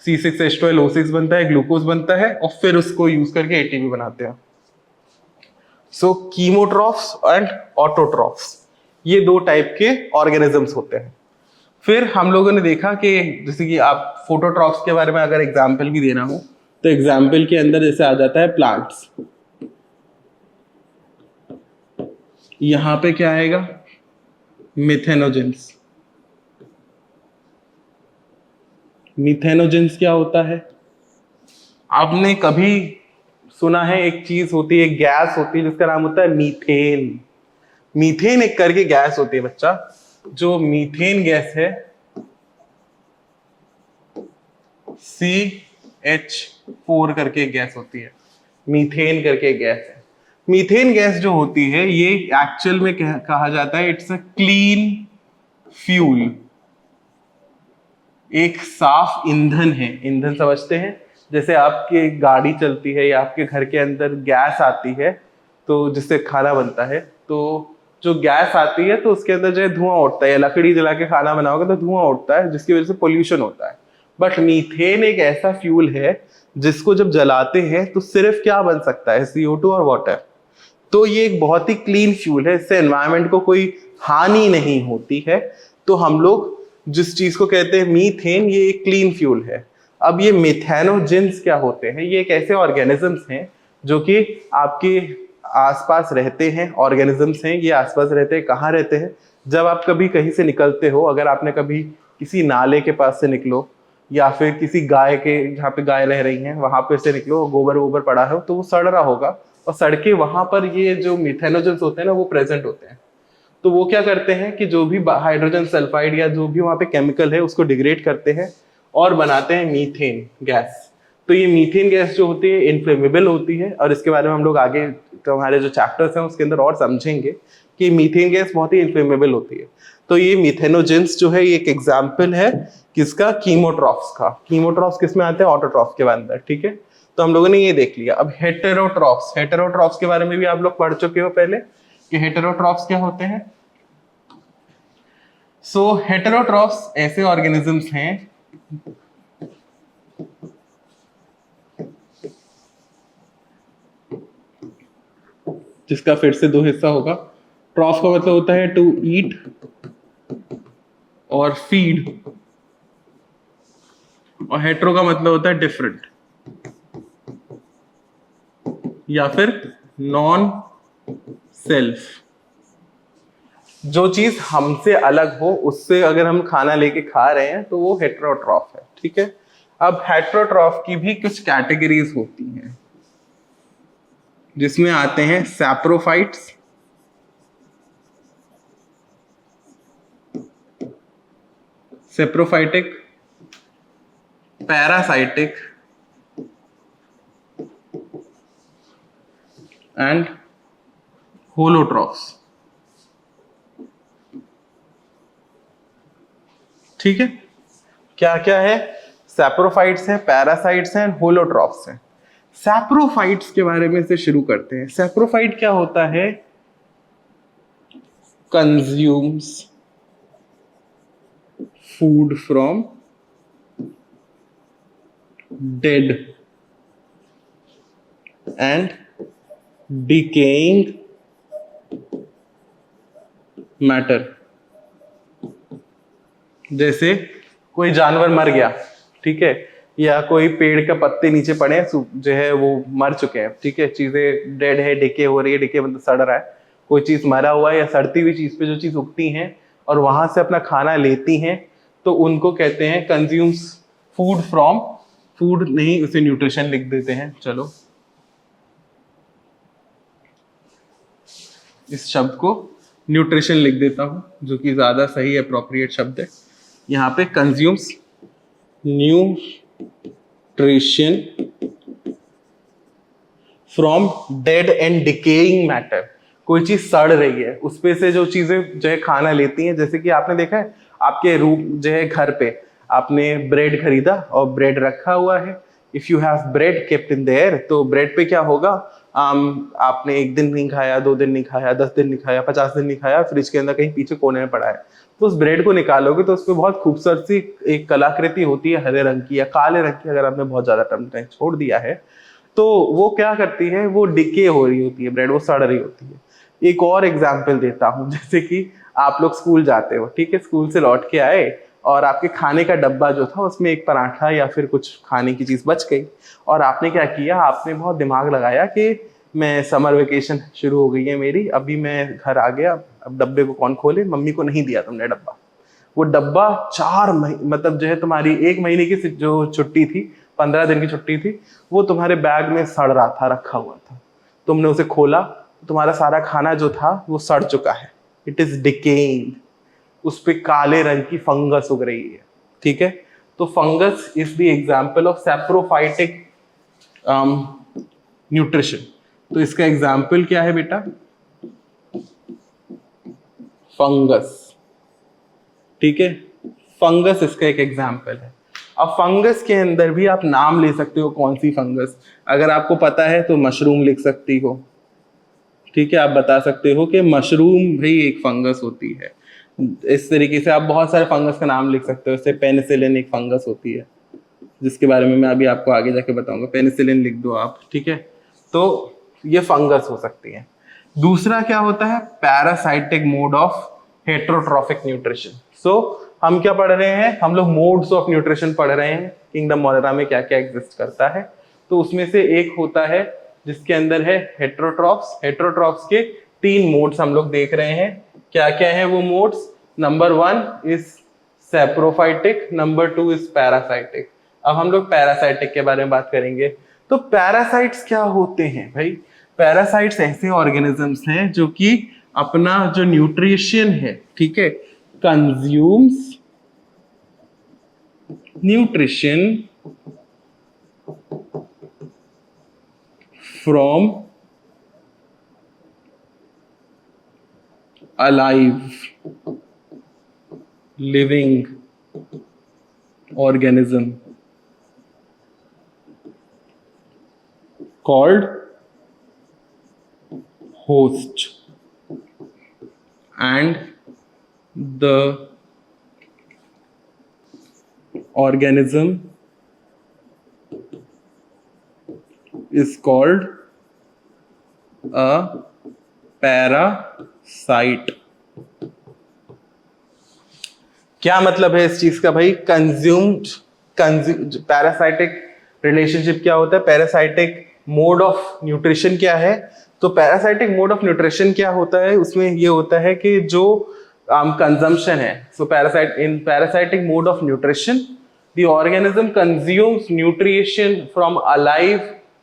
C6H12O6 बनता है, ग्लूकोज बनता है, और फिर उसको यूज करके ATP बनाते हैं। सो कीमोट्रॉफ्स एंड ऑटोट्रॉफ्स, ये दो टाइप के ऑर्गेनिजम्स होते हैं। फिर हम लोगों ने देखा कि जैसे कि आप फोटोट्रॉफ्स के बारे में अगर एग्जाम्पल भी देना हो तो एग्जाम्पल के अंदर जैसे आ जाता है प्लांट्स। यहां पे क्या आएगा, मिथेनोजेंस। मिथेनोजेंस क्या होता है, आपने कभी सुना है एक चीज होती है, गैस होती है जिसका नाम होता है मीथेन। मीथेन एक करके गैस होती है बच्चा, जो मीथेन गैस है CH4 करके गैस होती है, मीथेन करके गैस है। मीथेन गैस जो होती है ये एक्चुअल में कहा जाता है इट्स अ क्लीन फ्यूल, एक साफ ईंधन है। ईंधन समझते हैं, जैसे आपकी गाड़ी चलती है या आपके घर के अंदर गैस आती है तो जिससे खाना बनता है, तो जो गैस आती है तो उसके अंदर जो है धुआं उठता है, या लकड़ी जला के खाना बनाओगे तो धुआं उठता है जिसकी वजह से पोल्यूशन होता है। बट मीथेन एक ऐसा फ्यूल है जिसको जब जलाते हैं तो सिर्फ क्या बन सकता है, CO2 और वाटर। तो ये एक बहुत ही क्लीन फ्यूल है, इससे एनवायरनमेंट को कोई हानि नहीं होती है। तो हम लोग जिस चीज को कहते हैं मीथेन, ये एक क्लीन फ्यूल है। अब ये मिथेनोजेंस क्या होते हैं, ये एक ऐसे ऑर्गेनिजम्स हैं जो कि आपके आसपास रहते हैं, ऑर्गेनिजम्स हैं ये आसपास रहते हैं। कहाँ रहते हैं, जब आप कभी कहीं से निकलते हो, अगर आपने कभी किसी नाले के पास से निकलो या फिर किसी गाय के, जहाँ पे गाय रह रही हैं वहां पे से निकलो, गोबर वोबर पड़ा हो तो वो सड़ रहा होगा, और सड़के वहां पर ये जो मिथेनोजेंस होते हैं ना वो प्रेजेंट होते हैं। तो वो क्या करते हैं कि जो भी हाइड्रोजन सल्फाइड या जो भी वहां पे केमिकल है उसको डिग्रेड करते हैं और बनाते हैं मीथेन गैस। तो ये मीथेन गैस जो होती है इनफ्लेमेबल होती है, और इसके बारे में हम लोग आगे तो हमारे जो चैप्टर्स हैं उसके अंदर और समझेंगे कि मीथेन गैस बहुत ही इनफ्लेमेबल होती है। तो ये मिथेनोजेंस जो है ये एक एग्जाम्पल है किसका, कीमोट्रॉफ्स का। कीमोट्रॉफ्स किस में आते हैं, ऑटोट्रॉफ्स के अंदर, ठीक है। तो हम लोगों ने ये देख लिया। अब हेटेरोट्रॉफ्स, हेटेरोट्रॉफ्स के बारे में भी आप लोग पढ़ चुके हो पहले कि हेटेरोट्रॉफ्स क्या होते हैं। सो हेटेरोट्रॉफ्स ऐसे ऑर्गेनिजम्स हैं जिसका फिर से दो हिस्सा होगा। ट्रॉफ का मतलब होता है टू ईट और फीड, और हेट्रो का मतलब होता है डिफरेंट या फिर नॉन सेल्फ। जो चीज हमसे अलग हो उससे अगर हम खाना लेके खा रहे हैं तो वो हेटेरोट्रॉफ है, ठीक है। अब हेटेरोट्रॉफ की भी कुछ कैटेगरीज होती हैं जिसमें आते हैं सैप्रोफाइट्स, सेप्रोफाइटिक, पैरासाइटिक एंड होलोट्रॉफ्स, ठीक है। क्या क्या है, सैप्रोफाइट्स हैं, पैरासाइट्स हैं, होलोट्रॉफ्स हैं। सैप्रोफाइट्स के बारे में से शुरू करते हैं। सैप्रोफाइट क्या होता है, consumes food from dead and decaying matter. जैसे कोई जानवर मर गया, ठीक है, या कोई पेड़ का पत्ते नीचे पड़े हैं जो है वो मर चुके हैं, ठीक है, चीजें डेड है, डिके हो रही है, डिके मतलब सड़ रहा है। कोई चीज मरा हुआ है या सड़ती हुई चीज पे जो चीज उगती हैं और वहां से अपना खाना लेती हैं तो उनको कहते हैं कंज्यूम्स फूड फ्रॉम, फूड नहीं उसे न्यूट्रिशन लिख देते हैं, चलो। इस शब्द को न्यूट्रिशन लिख देता हूं, जो कि ज्यादा सही अप्रोप्रिएट शब्द है। यहाँ पे consumes nutrition from dead and decaying matter. कोई चीज सड़ रही है, उस पे से जो चीजें जो है खाना लेती हैं, जैसे कि आपने देखा है आपके रूम जो है घर पे आपने ब्रेड खरीदा और ब्रेड रखा हुआ है। If you have bread kept in their, तो ब्रेड पे क्या होगा, आपने 1 दिन नहीं खाया, 2 दिन नहीं खाया, 10 दिन नहीं खाया, 50 दिन नहीं खाया, फ्रिज के अंदर कहीं पीछे कोने में पड़ा है, तो उस ब्रेड को निकालोगे तो उस पर बहुत खूबसूरत सी एक कलाकृति होती है हरे रंग की या काले रंग की। अगर आपने बहुत ज्यादा टाइम छोड़ दिया है तो वो क्या करती है, वो डिके हो रही होती है ब्रेड, वो सड़ रही होती है। एक और एग्जाम्पल देता हूँ, जैसे कि आप लोग स्कूल जाते हो, ठीक है, स्कूल से लौट के आए और आपके खाने का डब्बा जो था उसमें एक पराठा या फिर कुछ खाने की चीज बच गई, और आपने क्या किया, आपने बहुत दिमाग लगाया कि मैं समर वेकेशन शुरू हो गई है मेरी, अभी मैं घर आ गया, अब डब्बे को कौन खोले, मम्मी को नहीं दिया तुमने डब्बा। वो डब्बा 4 महीने मतलब जो है तुम्हारी 1 महीने की जो छुट्टी थी, 15 दिन की छुट्टी थी, वो तुम्हारे बैग में सड़ रहा था, रखा हुआ था। तुमने उसे खोला, तुम्हारा सारा खाना जो था वो सड़ चुका है, इट इज डिकेइंग, उस पे काले रंग की फंगस उग रही है, ठीक है। तो fungus is the example of saprophytic nutrition. तो इसका एग्जाम्पल क्या है बेटा, फंगस, ठीक है, फंगस इसका एक एग्जाम्पल है। अब फंगस के अंदर भी आप नाम ले सकते हो, कौन सी फंगस, अगर आपको पता है तो मशरूम लिख सकती हो, ठीक है, आप बता सकते हो कि मशरूम भी एक फंगस होती है। इस तरीके से आप बहुत सारे फंगस का नाम लिख सकते हो, जैसे पेनिसिलिन एक फंगस होती है, जिसके बारे में मैं अभी आपको आगे जाके बताऊंगा, पेनिसिलिन लिख दो आप, ठीक है। तो ये फंगस हो सकती है। दूसरा क्या होता है, parasitic mode of heterotrophic nutrition. So हम क्या पढ़ रहे हैं, हम लोग मोड्स ऑफ न्यूट्रिशन पढ़ रहे हैं, किंगडम मोरेरा में क्या क्या एग्जिस्ट करता है। तो उसमें से एक होता है जिसके अंदर है हेट्रोट्रॉफ्स। हेट्रोट्रॉफ्स के 3 मोड्स हम लोग देख रहे हैं, क्या क्या है वो modes. Number 1 is saprophytic, number 2 is parasitic. अब हम लोग पैरासाइटिक के बारे में बात करेंगे। तो पैरासाइट्स क्या होते हैं भाई, पैरासाइट्स ऐसे ऑर्गेनिजम्स हैं जो कि अपना जो न्यूट्रिशन है, ठीक है, consumes nutrition from alive living organism called host, and the organism is called a parasite. क्या मतलब है इस चीज का भाई, कंज्यूम्ड, पैरासाइटिक रिलेशनशिप क्या होता है, पैरासाइटिक मोड ऑफ न्यूट्रिशन क्या है। तो पैरासाइटिक मोड ऑफ न्यूट्रिशन क्या होता है, उसमें ये होता है कि जो कंजम्पशन है, so parasitic mode of nutrition the organism consumes nutrition from alive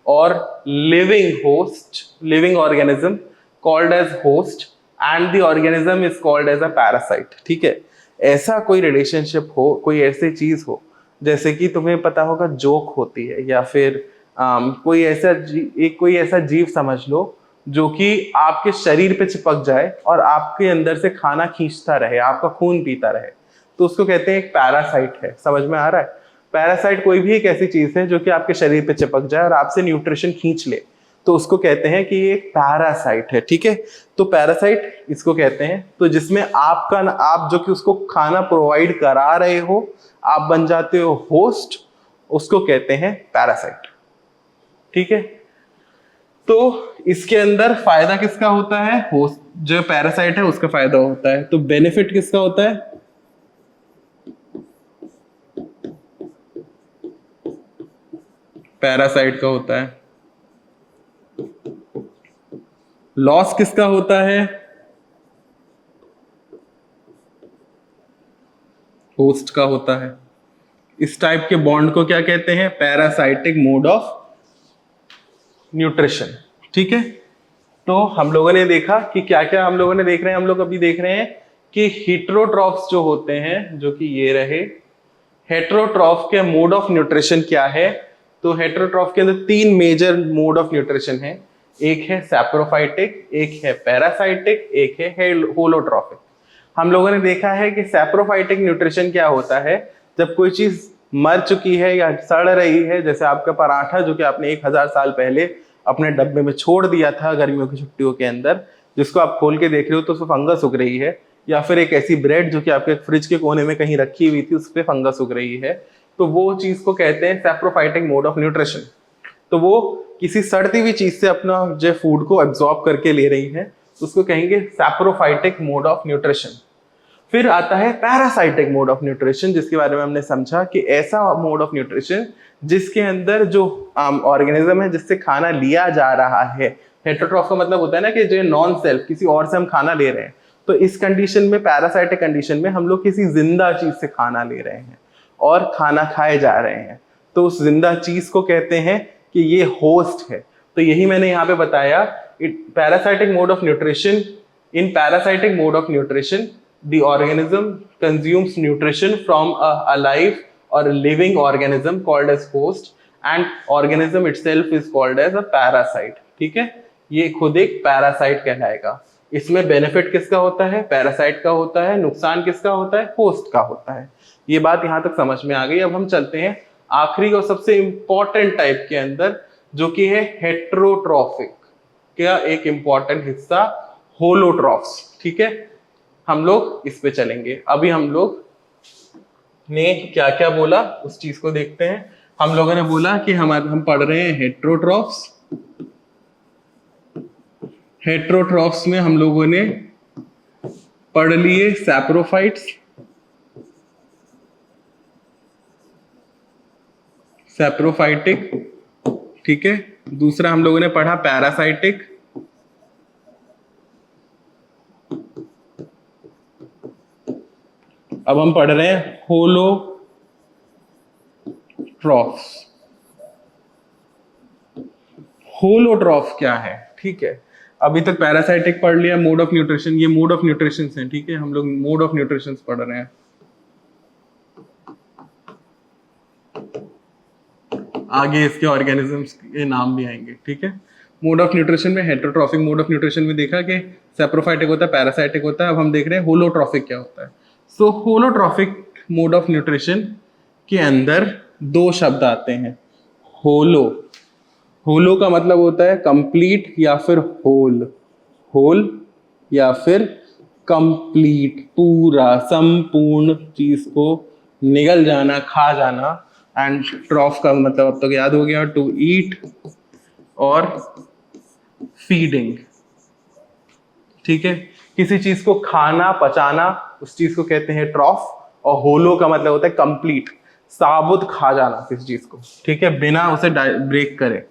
और living host, living organism called as host and the organism is called as a parasite, ठीक है। ऐसा कोई रिलेशनशिप हो, कोई ऐसी चीज हो, जैसे कि तुम्हें पता होगा जोक होती है, या फिर कोई ऐसा जीव समझ लो जो कि आपके शरीर पे चिपक जाए और आपके अंदर से खाना खींचता रहे, आपका खून पीता रहे, तो उसको कहते हैं एक पैरासाइट है। समझ में आ रहा है, पैरासाइट कोई भी एक ऐसी चीज है जो कि आपके शरीर पे चिपक जाए और आपसे न्यूट्रिशन खींच ले, तो उसको कहते हैं कि ये एक पैरासाइट है, ठीक है। तो पैरासाइट इसको कहते हैं, तो जिसमें आप जो कि उसको खाना प्रोवाइड करा रहे हो, आप बन जाते हो होस्ट, उसको कहते हैं पैरासाइट, ठीक है। तो इसके अंदर फायदा किसका होता है, होस्ट जो पैरासाइट है उसका फायदा होता है। तो बेनिफिट किसका होता है, पैरासाइट का होता है। लॉस किसका होता है, होस्ट का होता है। इस टाइप के बॉन्ड को क्या कहते हैं, पैरासाइटिक मोड ऑफ न्यूट्रिशन, ठीक है। तो हम लोगों ने देखा कि क्या क्या हम लोगों ने देख रहे हैं, हम लोग अभी देख रहे हैं कि हेटेरोट्रॉफ्स जो होते हैं, जो कि ये रहे, हेटेरोट्रॉफ के मोड ऑफ न्यूट्रिशन क्या है। तो हेटेरोट्रॉफ के अंदर 3 मेजर मोड ऑफ न्यूट्रिशन है, एक है सैप्रोफाइटिक, एक है पैरासाइटिक, एक है होलोट्रॉफिक। हम लोगों ने देखा है कि सैप्रोफाइटिक न्यूट्रिशन क्या होता है, जब कोई चीज मर चुकी है या सड़ रही है, जैसे आपका पराठा जो कि आपने 1000 साल पहले अपने डब्बे में छोड़ दिया था गर्मियों की छुट्टियों के अंदर, जिसको आप खोल के देख रहे हो तो उसमें फंगस उग रही है, या फिर एक ऐसी ब्रेड जो कि आपके फ्रिज के कोने में कहीं रखी हुई थी उस पर फंगस उग रही है, तो वो चीज को कहते हैं सैप्रोफाइटिक मोड ऑफ न्यूट्रिशन। तो वो किसी सड़ती हुई चीज से अपना जो फूड को एब्जॉर्ब करके ले रही है, तो उसको कहेंगे सैप्रोफाइटिक मोड ऑफ न्यूट्रिशन। फिर आता है पैरासाइटिक मोड ऑफ न्यूट्रिशन, जिसके बारे में हमने समझा कि ऐसा मोड ऑफ न्यूट्रिशन जिसके अंदर जो ऑर्गेनिज्म है जिससे खाना लिया जा रहा है। हेटेरोट्रॉफ का मतलब होता है ना कि जो नॉन सेल्फ, किसी और से हम खाना ले रहे हैं, तो इस कंडीशन में, पैरासाइटिक कंडीशन में, हम लोग किसी जिंदा चीज से खाना ले रहे हैं और खाना खाए जा रहे हैं, तो उस जिंदा चीज को कहते हैं कि ये होस्ट है। तो यही मैंने यहाँ पे बताया, parasitic mode of nutrition, in parasitic mode of nutrition the organism consumes nutrition from a alive or a living organism called as host, and organism itself is called as a parasite। ठीक है, ये खुद एक पैरासाइट कहलाएगा। इसमें बेनिफिट किसका होता है? पैरासाइट का होता है। नुकसान किसका होता है? होस्ट का होता है। ये बात यहाँ तक समझ में आ गई। अब हम चलते हैं आखिरी और सबसे इंपॉर्टेंट टाइप के अंदर, जो कि है हेटेरोट्रॉफिक का एक इंपॉर्टेंट हिस्सा, होलोट्रॉफ्स। ठीक है, हम लोग इस पे चलेंगे। अभी हम लोग ने क्या क्या बोला उस चीज को देखते हैं। हम लोगों ने बोला कि हम पढ़ रहे हैं हेटेरोट्रॉफ्स। हेटेरोट्रॉफ्स में हम लोगों ने पढ़ लिए सैप्रोफाइट्स, सैप्रोफाइटिक। ठीक है, दूसरा हम लोगों ने पढ़ा पैरासाइटिक, अब हम पढ़ रहे हैं होलोट्रॉफ्स। होलोट्रॉफ क्या है? ठीक है, अभी तक पैरासाइटिक पढ़ लिया, मोड ऑफ न्यूट्रिशन, ये मोड ऑफ न्यूट्रिशन है। ठीक है, हम लोग मोड ऑफ न्यूट्रिशन पढ़ रहे हैं। आगे इसके ऑर्गेनिजम्स के नाम भी आएंगे। ठीक है, मोड ऑफ न्यूट्रिशन में हेटेरोट्रॉफिक मोड ऑफ न्यूट्रिशन में देखा कि सैप्रोफाइटिक होता है, पैरासाइटिक होता है। अब हम देख रहे हैं होलोट्रॉफिक क्या होता है। सो होलोट्रॉफिक मोड ऑफ न्यूट्रिशन के अंदर 2 शब्द आते हैं। होलो, होलो का मतलब होता है कंप्लीट या फिर होल, होल या फिर कंप्लीट, पूरा, संपूर्ण चीज को निगल जाना, खा जाना। एंड ट्रॉफ का मतलब अब तक याद हो गया, टू ईट और फीडिंग। ठीक है, किसी चीज को खाना, पचाना, उस चीज को कहते हैं ट्रॉफ। और होलो का मतलब होता है कंप्लीट, साबुत खा जाना किसी चीज को। ठीक है, बिना उसे ब्रेक करे,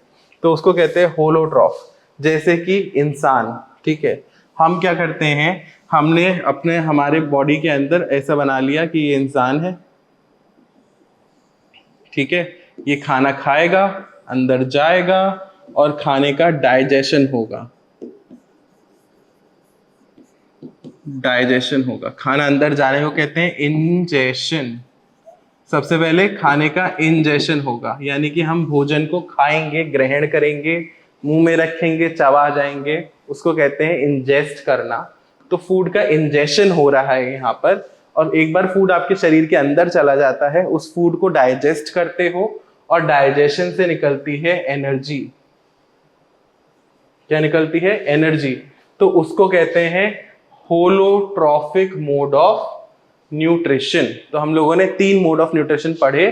तो उसको कहते हैं होलोट्रॉफ। जैसे कि इंसान। ठीक है, हम क्या करते हैं, हमने अपने हमारे बॉडी के अंदर ऐसा बना लिया कि ये इंसान है। ठीक है, ये खाना खाएगा, अंदर जाएगा और खाने का डाइजेशन होगा, डाइजेशन होगा। खाना अंदर जाने को कहते हैं इंजेशन। सबसे पहले खाने का इंजेशन होगा, यानी कि हम भोजन को खाएंगे, ग्रहण करेंगे, मुंह में रखेंगे, चबा जाएंगे, उसको कहते हैं इंजेस्ट करना। तो फूड का इंजेशन हो रहा है यहाँ पर, और एक बार फूड आपके शरीर के अंदर चला जाता है, उस फूड को डाइजेस्ट करते हो और डाइजेशन से निकलती है एनर्जी। क्या निकलती है? एनर्जी। तो उसको कहते हैं होलोट्रॉफिक मोड ऑफ न्यूट्रिशन। तो हम लोगों ने 3 मोड ऑफ न्यूट्रिशन पढ़े।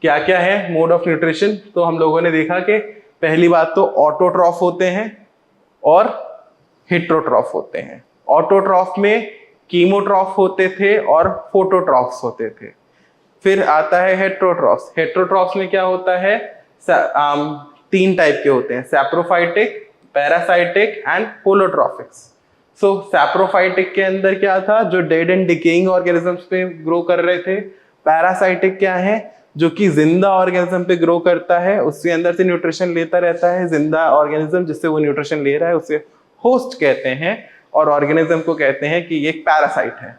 क्या क्या है मोड ऑफ न्यूट्रिशन? तो हम लोगों ने देखा कि पहली बात तो ऑटोट्रॉफ होते हैं और हेटेरोट्रॉफ होते हैं। ऑटोट्रॉफ में कीमोट्रॉफ होते थे और फोटोट्रॉफ्स होते थे। फिर आता है हेटेरोट्रॉफ्स। हेटेरोट्रॉफ्स में क्या होता है? 3 टाइप के होते हैं, saprophytic, parasitic and holotrophics. So saprophytic के अंदर क्या था? जो डेड एंड डिकेइंग ऑर्गेनिजम्स पे ग्रो कर रहे थे। पैरासाइटिक क्या है? जो कि जिंदा ऑर्गेनिज्म पे ग्रो करता है, उसके अंदर से न्यूट्रिशन लेता रहता है जिंदा ऑर्गेनिज्म, जिससे वो न्यूट्रिशन ले रहा है उससे होस्ट कहते हैं, और ऑर्गेनिज्म को कहते हैं कि ये एक पैरासाइट है।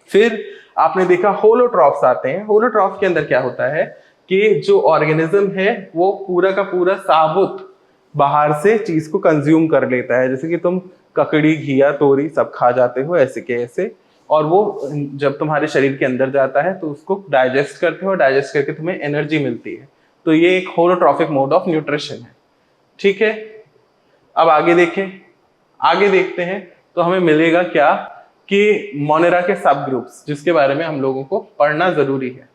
फिर आपने देखा होलोट्रॉफ्स आते हैं। होलोट्रॉफ के अंदर क्या होता है कि जो ऑर्गेनिज्म है वो पूरा का पूरा साबुत बाहर से चीज को कंज्यूम कर लेता है, जैसे कि तुम ककड़ी, घिया, तोरी सब खा जाते हो ऐसे के ऐसे, और वो जब तुम्हारे शरीर के अंदर जाता है तो उसको डाइजेस्ट करते हो, डाइजेस्ट करके तुम्हें एनर्जी मिलती है। तो ये एक होलोट्रॉफिक मोड ऑफ न्यूट्रिशन है। ठीक है, अब आगे देखें, आगे देखते हैं तो हमें मिलेगा क्या कि मोनेरा के सब ग्रुप्स, जिसके बारे में हम लोगों को पढ़ना जरूरी है।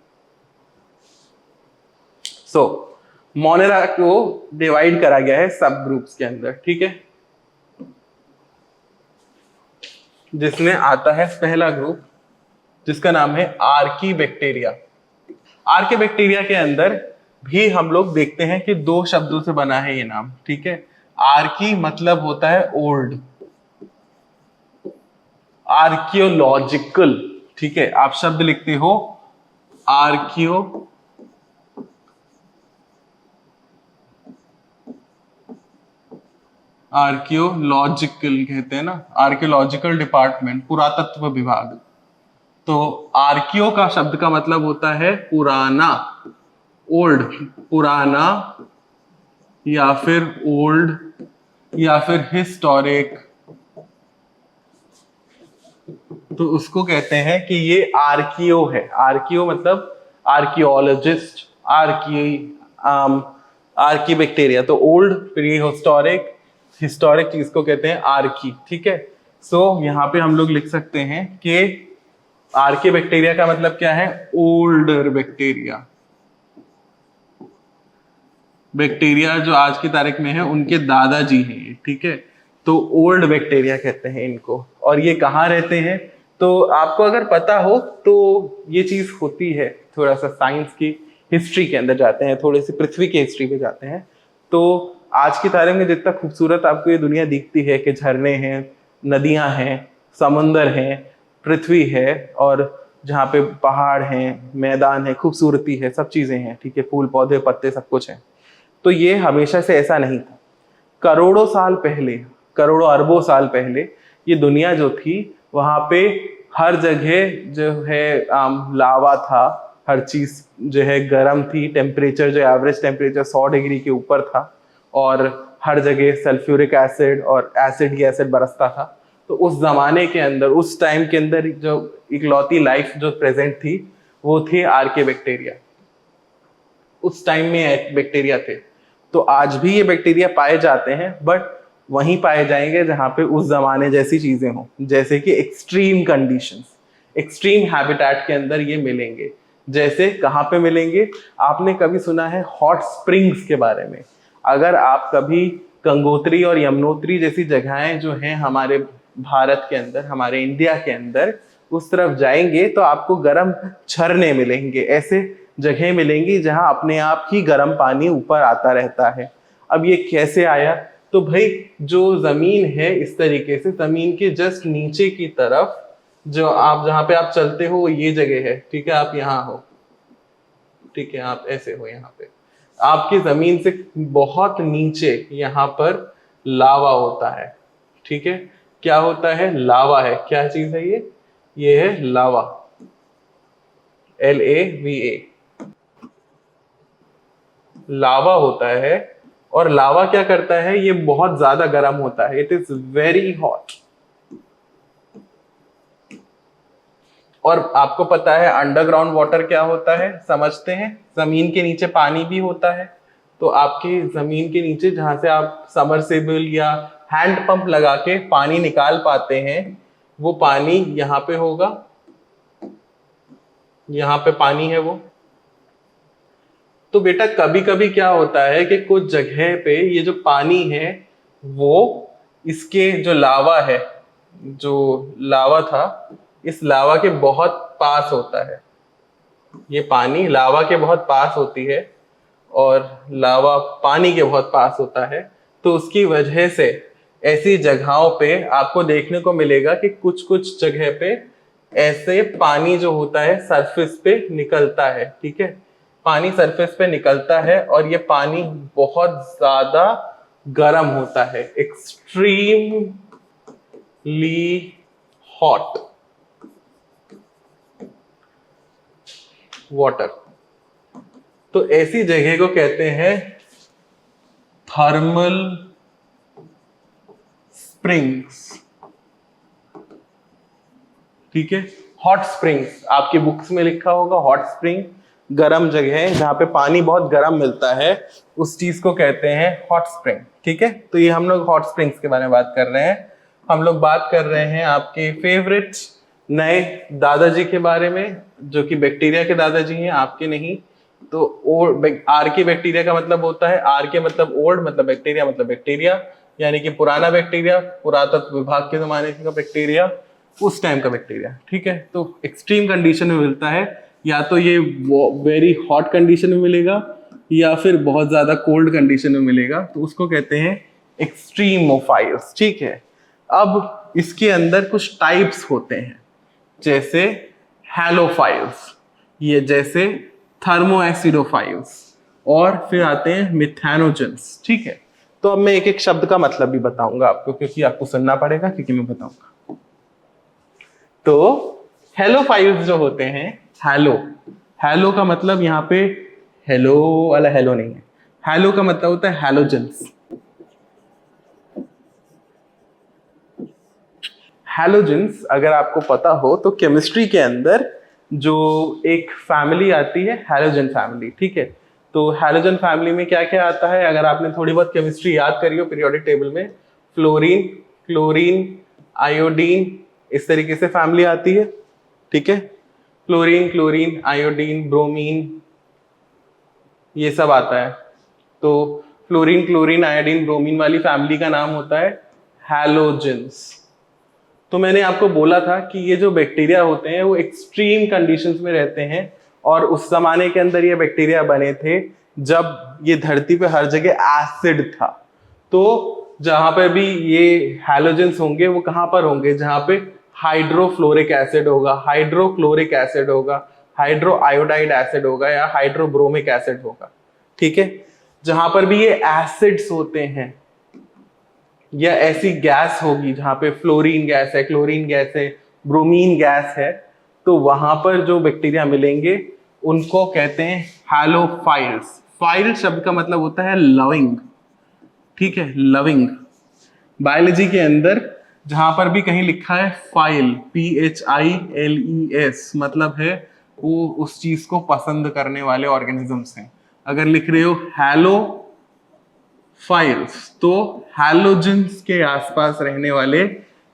मोनेरा को डिवाइड करा गया है सब ग्रुप्स के अंदर। ठीक है, जिसमें आता है पहला ग्रुप जिसका नाम है आर्कीबैक्टीरिया। आर्कीबैक्टीरिया के अंदर भी हम लोग देखते हैं कि दो शब्दों से बना है ये नाम। ठीक है, आर्की मतलब होता है ओल्ड, आर्कियोलॉजिकल। ठीक है, आप शब्द लिखते हो आर्कियोलॉजिकल कहते हैं ना, आर्कियोलॉजिकल डिपार्टमेंट, पुरातत्व विभाग। तो आर्कियो का शब्द का मतलब होता है पुराना, ओल्ड, पुराना, या फिर ओल्ड, या फिर हिस्टोरिक। तो उसको कहते हैं कि ये आर्कियो है। आर्कियो मतलब आर्कियोलॉजिस्ट, आर्कीबैक्टीरिया। तो ओल्ड, प्री हिस्टोरिक, हिस्टोरिक चीज को कहते हैं आर्की। ठीक है, सो यहाँ पे हम लोग लिख सकते हैं कि आर्कीबैक्टीरिया का मतलब क्या है, ओल्डर बैक्टीरिया। बैक्टीरिया जो आज की तारीख में है उनके दादाजी हैं ये। ठीक है, तो ओल्ड बैक्टीरिया कहते हैं इनको। और ये कहाँ रहते हैं, तो आपको अगर पता हो तो ये चीज होती है, थोड़ा सा साइंस की हिस्ट्री के अंदर जाते हैं, थोड़ी सी पृथ्वी की हिस्ट्री पे जाते हैं। तो आज की तारीख में जितना खूबसूरत आपको ये दुनिया दिखती है कि झरने हैं, नदियां हैं, समुंदर हैं, पृथ्वी है, और जहाँ पे पहाड़ हैं, मैदान है, खूबसूरती है, सब चीजें हैं। ठीक है, फूल पौधे पत्ते सब कुछ है। तो ये हमेशा से ऐसा नहीं था। करोड़ों साल पहले, करोड़ों अरबों साल पहले ये दुनिया जो थी वहां पे हर जगह जो है लावा था, हर चीज जो है गर्म थी, टेम्परेचर जो एवरेज टेम्परेचर 100 डिग्री के ऊपर था, और हर जगह सल्फ्यूरिक एसिड और एसिड की एसिड बरसता था। तो उस जमाने के अंदर, उस टाइम के अंदर जो इकलौती लाइफ जो प्रेजेंट थी वो थी आर्कीबैक्टीरिया। उस टाइम में बैक्टीरिया थे। तो आज भी ये बैक्टीरिया पाए जाते हैं, बट वहीं पाए जाएंगे जहां पे उस जमाने जैसी चीजें हों, जैसे कि एक्सट्रीम कंडीशंस, एक्सट्रीम हैबिटेट के अंदर ये मिलेंगे। जैसे कहाँ पे मिलेंगे, आपने कभी सुना है हॉट स्प्रिंग्स के बारे में? अगर आप कभी गंगोत्री और यमुनोत्री जैसी जगहें जो हैं हमारे भारत के अंदर, हमारे इंडिया के अंदर, उस तरफ जाएंगे तो आपको गर्म झरने मिलेंगे, ऐसे जगह मिलेंगी जहां अपने आप ही गर्म पानी ऊपर आता रहता है। अब ये कैसे आया, तो भाई जो जमीन है इस तरीके से, जमीन के जस्ट नीचे की तरफ जो आप, जहां पे आप चलते हो ये जगह है। ठीक है, आप यहाँ हो, ठीक है, आप ऐसे हो, यहाँ पे आपकी जमीन से बहुत नीचे यहाँ पर लावा होता है। ठीक है, क्या होता है, लावा है। क्या चीज है ये है लावा, LAVA, लावा होता है। और लावा क्या करता है, ये बहुत ज्यादा गर्म होता है, इट इज वेरी हॉट। और आपको पता है अंडरग्राउंड वाटर क्या होता है, समझते हैं, जमीन के नीचे पानी भी होता है। तो आपकी जमीन के नीचे जहां से आप सबमर्सिबल या हैंड पंप लगा के पानी निकाल पाते हैं, वो पानी यहाँ पे होगा, यहाँ पे पानी है वो। तो बेटा कभी कभी क्या होता है कि कुछ जगह पे ये जो पानी है वो इसके जो लावा है, जो लावा था, इस लावा के बहुत पास होता है। ये पानी लावा के बहुत पास होती है और लावा पानी के बहुत पास होता है। तो उसकी वजह से ऐसी जगहों पे आपको देखने को मिलेगा कि कुछ कुछ जगह पे ऐसे पानी जो होता है सरफेस पे निकलता है। ठीक है, पानी सरफेस पे निकलता है और ये पानी बहुत ज्यादा गर्म होता है, एक्सट्रीमली हॉट वाटर। तो ऐसी जगह को कहते हैं थर्मल स्प्रिंग्स। ठीक है, हॉट स्प्रिंग्स आपकी बुक्स में लिखा होगा, हॉट स्प्रिंग गर्म जगह है जहां पे पानी बहुत गर्म मिलता है, उस चीज को कहते हैं हॉट स्प्रिंग। ठीक है, तो ये हम लोग हॉट स्प्रिंग्स के बारे में बात कर रहे हैं। हम लोग बात कर रहे हैं आपके फेवरेट नए दादाजी के बारे में, जो कि बैक्टीरिया के दादाजी हैं, आपके नहीं। तो आर के बैक्टीरिया का मतलब होता है, आर के मतलब ओल्ड, मतलब बैक्टीरिया, यानी कि पुराना बैक्टीरिया, पुरातत्व विभाग के जमाने का बैक्टीरिया, उस टाइम का बैक्टीरिया। ठीक है, तो एक्सट्रीम कंडीशन में मिलता है, या तो ये वेरी हॉट कंडीशन में मिलेगा या फिर बहुत ज्यादा कोल्ड कंडीशन में मिलेगा, तो उसको कहते हैं एक्सट्रीमोफाइल्स। ठीक है, अब इसके अंदर कुछ टाइप्स होते हैं, जैसे हैलोफाइल्स, ये जैसे थर्मोएसिडोफाइल्स, और फिर आते हैं मिथेनोजेंस। ठीक है, तो अब मैं एक एक शब्द का मतलब भी बताऊंगा आपको, क्योंकि आपको सुनना पड़ेगा, क्योंकि मैं बताऊंगा। तो हेलोफाइल्स जो होते हैं, हेलो का मतलब यहाँ पे हेलो वाला हेलो नहीं है, हेलो का मतलब होता है हैलोजेंस। हैलोजेंस अगर आपको पता हो तो केमिस्ट्री के अंदर जो एक फैमिली आती है, हैलोजन फैमिली। ठीक है, तो हैलोजन फैमिली में क्या क्या आता है, अगर आपने थोड़ी बहुत केमिस्ट्री याद करी हो पीरियोडिक टेबल में, फ्लोरीन, क्लोरीन, आयोडीन, इस तरीके से फैमिली आती है। ठीक है, फ्लोरीन, क्लोरीन, आयोडीन, ब्रोमीन, ये सब आता है। तो फ्लोरीन, क्लोरीन, आयोडीन, ब्रोमीन वाली फैमिली का नाम होता है हैलोजेंस। तो मैंने आपको बोला था कि ये जो बैक्टीरिया होते हैं वो एक्सट्रीम कंडीशंस में रहते हैं, और उस जमाने के अंदर ये बैक्टीरिया बने थे जब ये धरती पे हर जगह एसिड था। तो जहां पर भी ये हैलोजेंस होंगे वो कहां पर होंगे, जहां पे हाइड्रोफ्लोरिक एसिड होगा, हाइड्रोक्लोरिक एसिड होगा, हाइड्रो आयोडाइड एसिड होगा, या हाइड्रोब्रोमिक एसिड होगा। ठीक है, जहां पर भी ये एसिड्स होते हैं, या ऐसी गैस होगी जहां पे फ्लोरीन गैस है, क्लोरीन गैस है, ब्रोमीन गैस है, तो वहां पर जो बैक्टीरिया मिलेंगे उनको कहते हैं हैलोफाइल्स। फाइल शब्द का मतलब होता है लविंग। ठीक है, लविंग। बायोलॉजी के अंदर जहां पर भी कहीं लिखा है फाइल, PHILES, मतलब है वो उस चीज को पसंद करने वाले ऑर्गेनिजम्स हैं। अगर लिख रहे हो हैलो फाइल्स, तो हैलोजेंस के आसपास रहने वाले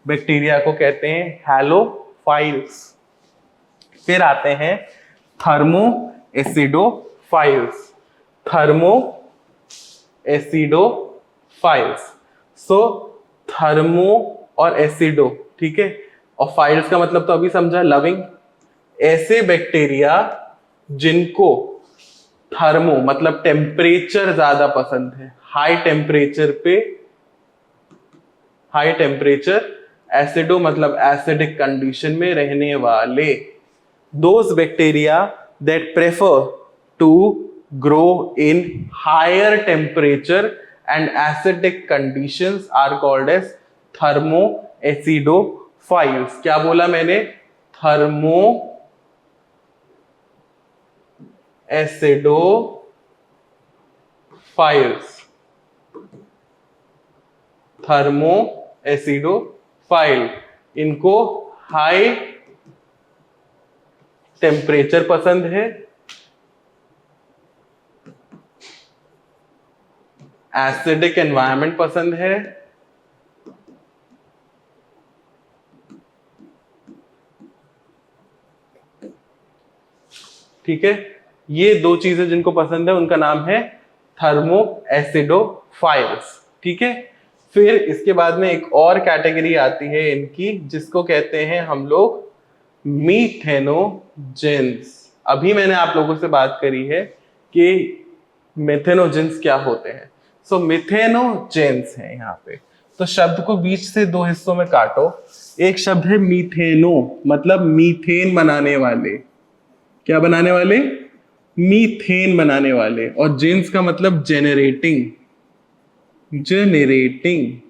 बैक्टीरिया को कहते हैं हैलोफाइल्स। फिर आते हैं थर्मो एसिडोफाइल्स। थर्मो एसिडोफाइल्स, सो थर्मो और एसिडो। ठीक है, और फाइल्स का मतलब तो अभी समझा, लविंग। ऐसे बैक्टीरिया जिनको थर्मो मतलब टेम्परेचर ज्यादा पसंद है, हाई टेम्परेचर, एसिडो मतलब एसिडिक कंडीशन में रहने वाले, those bacteria that prefer to grow in higher temperature and acidic conditions are called as thermo acidophiles. क्या बोला मैंने, थर्मो एसिडोफाइल्स, थर्मो एसिडोफाइल, इनको हाई टेम्परेचर पसंद है, एसिडिक एनवायरनमेंट पसंद है, ठीक है। ये दो चीजें जिनको पसंद है उनका नाम है थर्मो एसिडोफाइल्स। ठीक है, फिर इसके बाद में एक और कैटेगरी आती है इनकी, जिसको कहते हैं हम लोग मीथेनोजेंस। अभी मैंने आप लोगों से बात करी है कि मेथेनोजेंस क्या होते हैं। सो मिथेनोजेंस है यहाँ पे। तो शब्द को बीच से दो हिस्सों में काटो। एक शब्द है मीथेनो, मतलब मीथेन बनाने वाले। क्या बनाने वाले, मीथेन बनाने वाले। और जेंस का मतलब generating, generating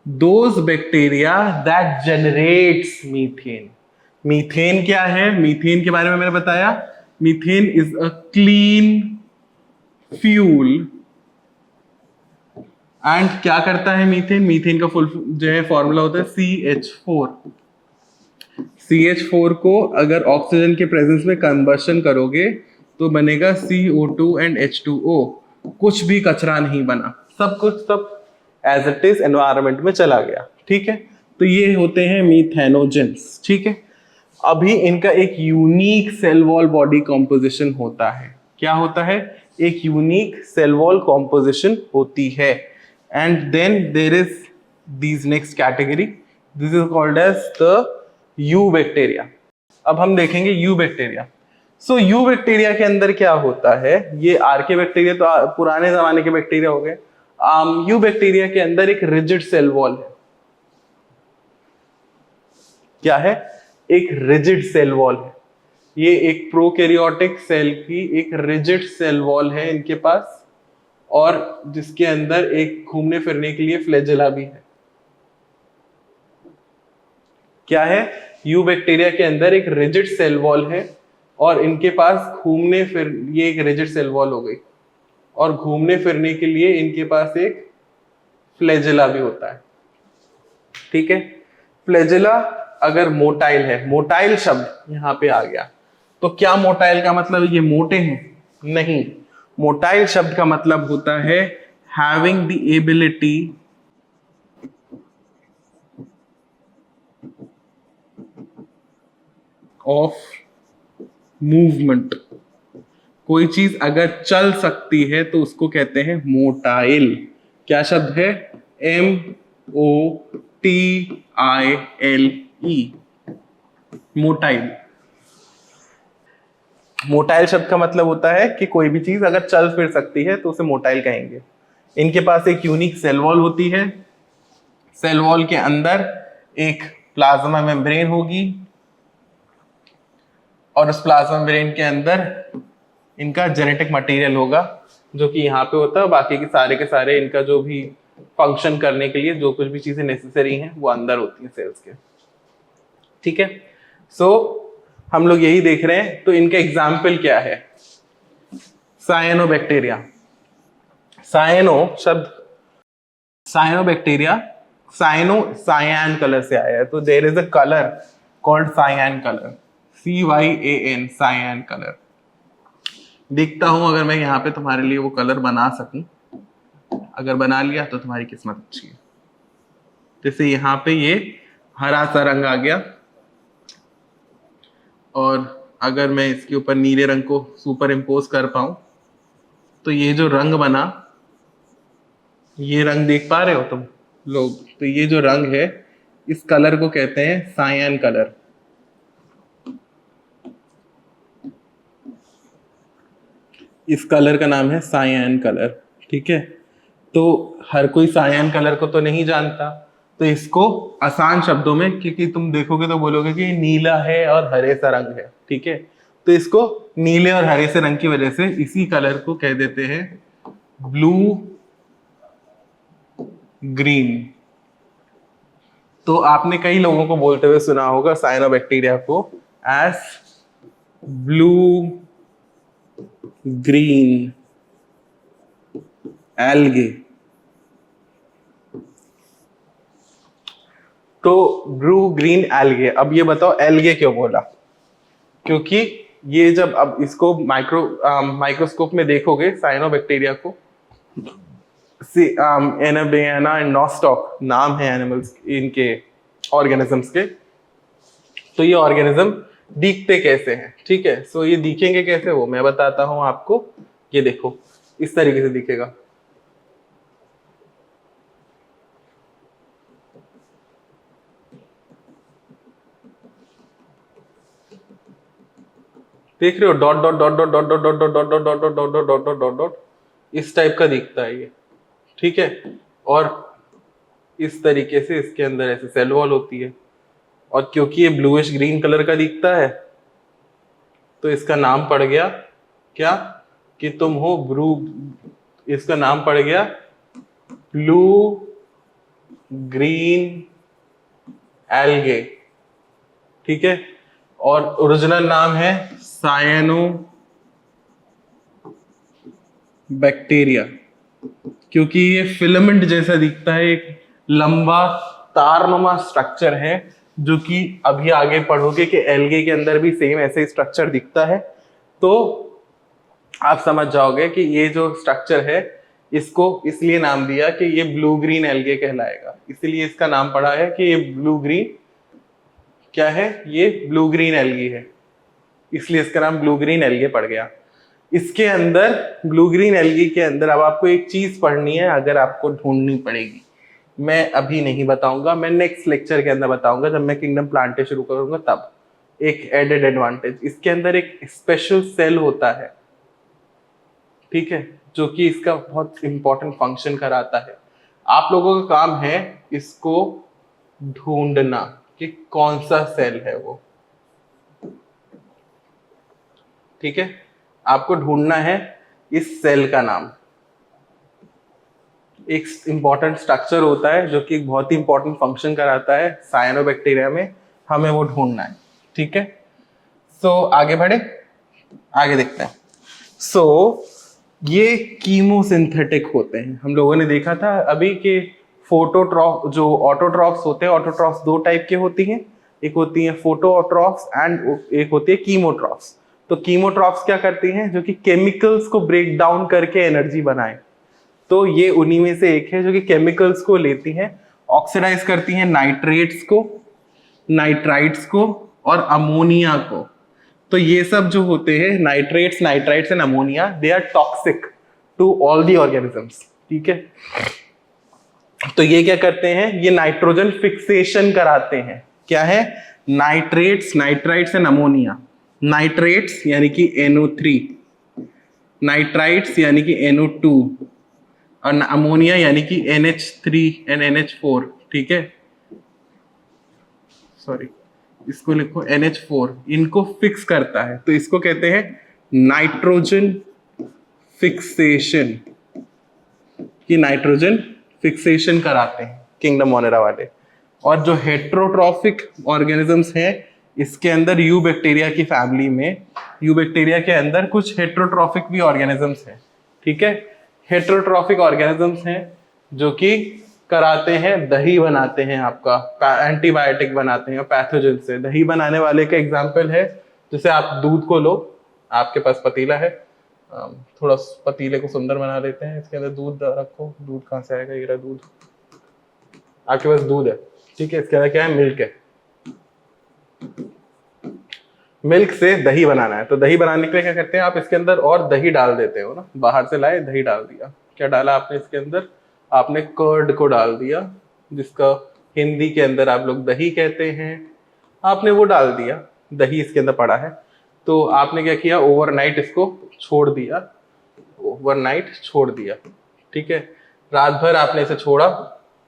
those bacteria that generates methane. Methane क्या है? मीथेन के बारे में मैंने बताया, methane is a clean fuel and क्या करता है मीथेन? मीथेन का फुल जो है फॉर्मूला होता है CH4। CH4 को अगर ऑक्सीजन के प्रेजेंस में कंबशन करोगे तो बनेगा CO2 एंड H2O। कुछ भी कचरा नहीं बना, सब कुछ सब एज इट इज एनवायरमेंट में चला गया। ठीक है, तो ये होते हैं मीथेनोजेंस। ठीक है, अभी इनका एक unique cell wall body composition होता है। क्या होता है? एक यूनिक सेल वॉल कॉम्पोजिशन होती है। And then there is these next category, this is called as the eubacteria. अब हम देखेंगे eubacteria. So eubacteria के अंदर क्या होता है? ये आर्के बैक्टीरिया तो पुराने जमाने के बैक्टीरिया हो गए। यू बैक्टीरिया के अंदर एक रिजिड सेल वॉल है। क्या है? एक रिजिड सेल वॉल है। ये एक प्रोकैरियोटिक सेल की एक रिजिड सेल वॉल है इनके पास, और जिसके अंदर एक घूमने फिरने के लिए फ्लैजेला भी है। क्या है? यू बैक्टीरिया के अंदर एक रिजिड सेल वॉल है और इनके पास घूमने फिर ये एक रिजिड सेल वॉल हो गई, और घूमने फिरने के लिए इनके पास एक फ्लैजेला भी होता है। ठीक है, फ्लैजेला अगर मोटाइल है, मोटाइल शब्द यहां पे आ गया, तो क्या मोटाइल का मतलब ये मोटे हैं? नहीं, मोटाइल शब्द का मतलब होता है having the ability of movement. कोई चीज अगर चल सकती है तो उसको कहते हैं मोटाइल। क्या शब्द है? MOTILE, motile. मोटाइल शब्द का मतलब होता है कि कोई भी चीज अगर चल फिर सकती है तो उसे मोटाइल कहेंगे। इनके पास एक यूनिक सेल वॉल होती है। सेल वॉल के अंदर एक प्लाज्मा मेम्ब्रेन होगी, और उस प्लाज्मा मेम्ब्रेन के अंदर इनका जेनेटिक मटेरियल होगा जो कि यहाँ पे होता है। बाकी के सारे इनका जो भी फंक्शन करने के लिए जो कुछ भी चीजें नेसेसरी हैं वो अंदर होती हैं सेल्स के। ठीक है, सो हम लोग यही देख रहे हैं। तो इनका एग्जाम्पल क्या है? साइनोबैक्टीरिया। साइनो शब्द, साइनोबैक्टीरिया, साइनो सायान कलर से आया है, तो there is a colour called cyan colour, CYAN, cyan colour. देखता हूं अगर मैं यहाँ पे तुम्हारे लिए वो कलर बना सकूं। अगर बना लिया तो तुम्हारी किस्मत अच्छी है। जैसे यहाँ पे ये हरा सा रंग आ गया, और अगर मैं इसके ऊपर नीले रंग को सुपर इम्पोज कर पाऊं तो ये जो रंग बना, ये रंग देख पा रहे हो तुम लोग? तो ये जो रंग है, इस कलर को कहते हैं सायान कलर। इस कलर का नाम है सायान कलर। ठीक है, तो हर कोई सायान कलर को तो नहीं जानता, तो इसको आसान शब्दों में, क्योंकि तुम देखोगे तो बोलोगे कि नीला है और हरे सा रंग है। ठीक है, तो इसको नीले और हरे से रंग की वजह से इसी कलर को कह देते हैं ब्लू ग्रीन। तो आपने कई लोगों को बोलते हुए सुना होगा साइनोबैक्टीरिया को एज ब्लू ग्रीन एल्गे। तो ब्लू ग्रीन एल्गे। अब ये बताओ एल्गे क्यों बोला? क्योंकि ये जब अब इसको माइक्रोस्कोप में देखोगे साइनोबैक्टीरिया को, एनाबेना एंड नॉस्टॉक नाम है एनिमल्स इनके, ऑर्गेनिजम्स के। तो ये ऑर्गेनिज्म दिखते कैसे हैं? ठीक है, सो ये दिखेंगे कैसे वो मैं बताता हूं आपको। ये देखो, इस तरीके से दिखेगा। देख रहे हो? Dot dot dot dot dot dot dot dot dot dot dot dot dot dot dot dot dot, इस टाइप का दिखता है ये। ठीक है, और इस तरीके से इसके अंदर ऐसे सेल वॉल होती है, और क्योंकि ये ब्लूइश ग्रीन कलर का दिखता है तो इसका नाम पड़ गया क्या? कि तुम हो ब्रू, इसका नाम पड़ गया ब्लू ग्रीन एल्गे, ठीक है, और ओरिजिनल नाम है सायनो बैक्टीरिया, क्योंकि ये फिलामेंट जैसा दिखता है, एक लंबा तारनुमा स्ट्रक्चर है, जो कि अभी आगे पढ़ोगे कि एल्गे के अंदर भी सेम ऐसे स्ट्रक्चर दिखता है। तो आप समझ जाओगे कि ये जो स्ट्रक्चर है, इसको इसलिए नाम दिया कि ये ब्लू ग्रीन एल्गे कहलाएगा, इसलिए इसका नाम पड़ा है कि ये ब्लू ग्रीन क्या है, ये ब्लू ग्रीन एल्गी है, इसलिए इसका नाम ब्लू ग्रीन एल्गे पड़ गया। इसके अंदर ब्लू ग्रीन एल्गी के अंदर अब आपको एक चीज पढ़नी है, अगर आपको ढूंढनी पड़ेगी, मैं अभी नहीं बताऊंगा, मैं नेक्स्ट लेक्चर के अंदर बताऊंगा, जब मैं किंगडम प्लांटे शुरू करूंगा तब। एक एडेड एडवांटेज, इसके अंदर एक स्पेशल सेल होता है, ठीक है, जो कि इसका बहुत इंपॉर्टेंट फंक्शन कराता है। आप लोगों का काम है इसको ढूंढना कि कौन सा सेल है वो, ठीक है, आपको ढूंढना है इस सेल का नाम। एक इंपॉर्टेंट स्ट्रक्चर होता है जो कि एक बहुत ही इंपॉर्टेंट फंक्शन कराता है साइनोबैक्टीरिया में, हमें वो ढूंढना है, ठीक है। सो आगे बढ़े, आगे देखते हैं। सो ये कीमोसिंथेटिक होते हैं, हम लोगों ने देखा था अभी के फोटोट्रॉफ, जो ऑटोट्रॉफ्स होते हैं, ऑटोट्रॉफ्स दो टाइप के होती हैं, एक होती है फोटोट्रॉफ्स एंड एक होती है कीमोट्रॉफ्स। तो कीमोट्रॉफ्स क्या करती हैं, जो कि केमिकल्स को ब्रेक डाउन करके एनर्जी बनाए, तो ये उन्हीं में से एक है जो कि केमिकल्स को लेती हैं, ऑक्सीडाइज करती हैं नाइट्रेट्स को, नाइट्राइट्स को और अमोनिया को। तो ये सब जो होते हैं nitrites and ammonia, they are toxic to all the organisms, ठीक है। तो ये क्या करते हैं, ये नाइट्रोजन फिक्सेशन कराते हैं। क्या है, nitrates, nitrites and ammonia. Nitrates यानी कि NO3, नाइट्राइट्स यानी कि NO2 और अमोनिया यानी कि NH3 एंड NH4, ठीक है, सॉरी इसको लिखो NH4, इनको फिक्स करता है, तो इसको कहते हैं नाइट्रोजन फिक्सेशन, कि नाइट्रोजन फिक्सेशन कराते हैं किंगडम मोनेरा वाले। और जो हेट्रोट्रॉफिक ऑर्गेनिजम्स हैं, इसके अंदर यू बैक्टीरिया की फैमिली में, यू बैक्टीरिया के अंदर कुछ हेट्रोट्रॉफिक भी ऑर्गेनिजम्स हैं, ठीक है। हेट्रोट्रॉफिक ऑर्गेनिजम्स हैं जो कि कराते हैं, दही बनाते हैं, आपका एंटीबायोटिक बनाते हैं पैथोजन से। दही बनाने वाले का एग्जांपल है, जैसे आप दूध को लो, आपके पास पतीला है, थोड़ा पतीले को सुंदर बना लेते हैं, इसके अंदर दूध रखो, दूध कहाँ से आएगा, ये रहा दूध, आपके पास दूध है, ठीक है, इसके अंदर क्या है, मिल्क है, मिल्क से दही बनाना है, तो दही बनाने के लिए क्या करते हैं आप, इसके अंदर और दही डाल देते हो ना, बाहर से लाए दही डाल दिया, क्या डाला आपने इसके अंदर, आपने कर्ड को डाल दिया, जिसका हिंदी के अंदर आप लोग दही कहते हैं, आपने वो डाल दिया, दही इसके अंदर पड़ा है, तो आपने क्या किया, ओवरनाइट इसको छोड़ दिया, ओवरनाइट छोड़ दिया, ठीक है, रात भर आपने इसे छोड़ा,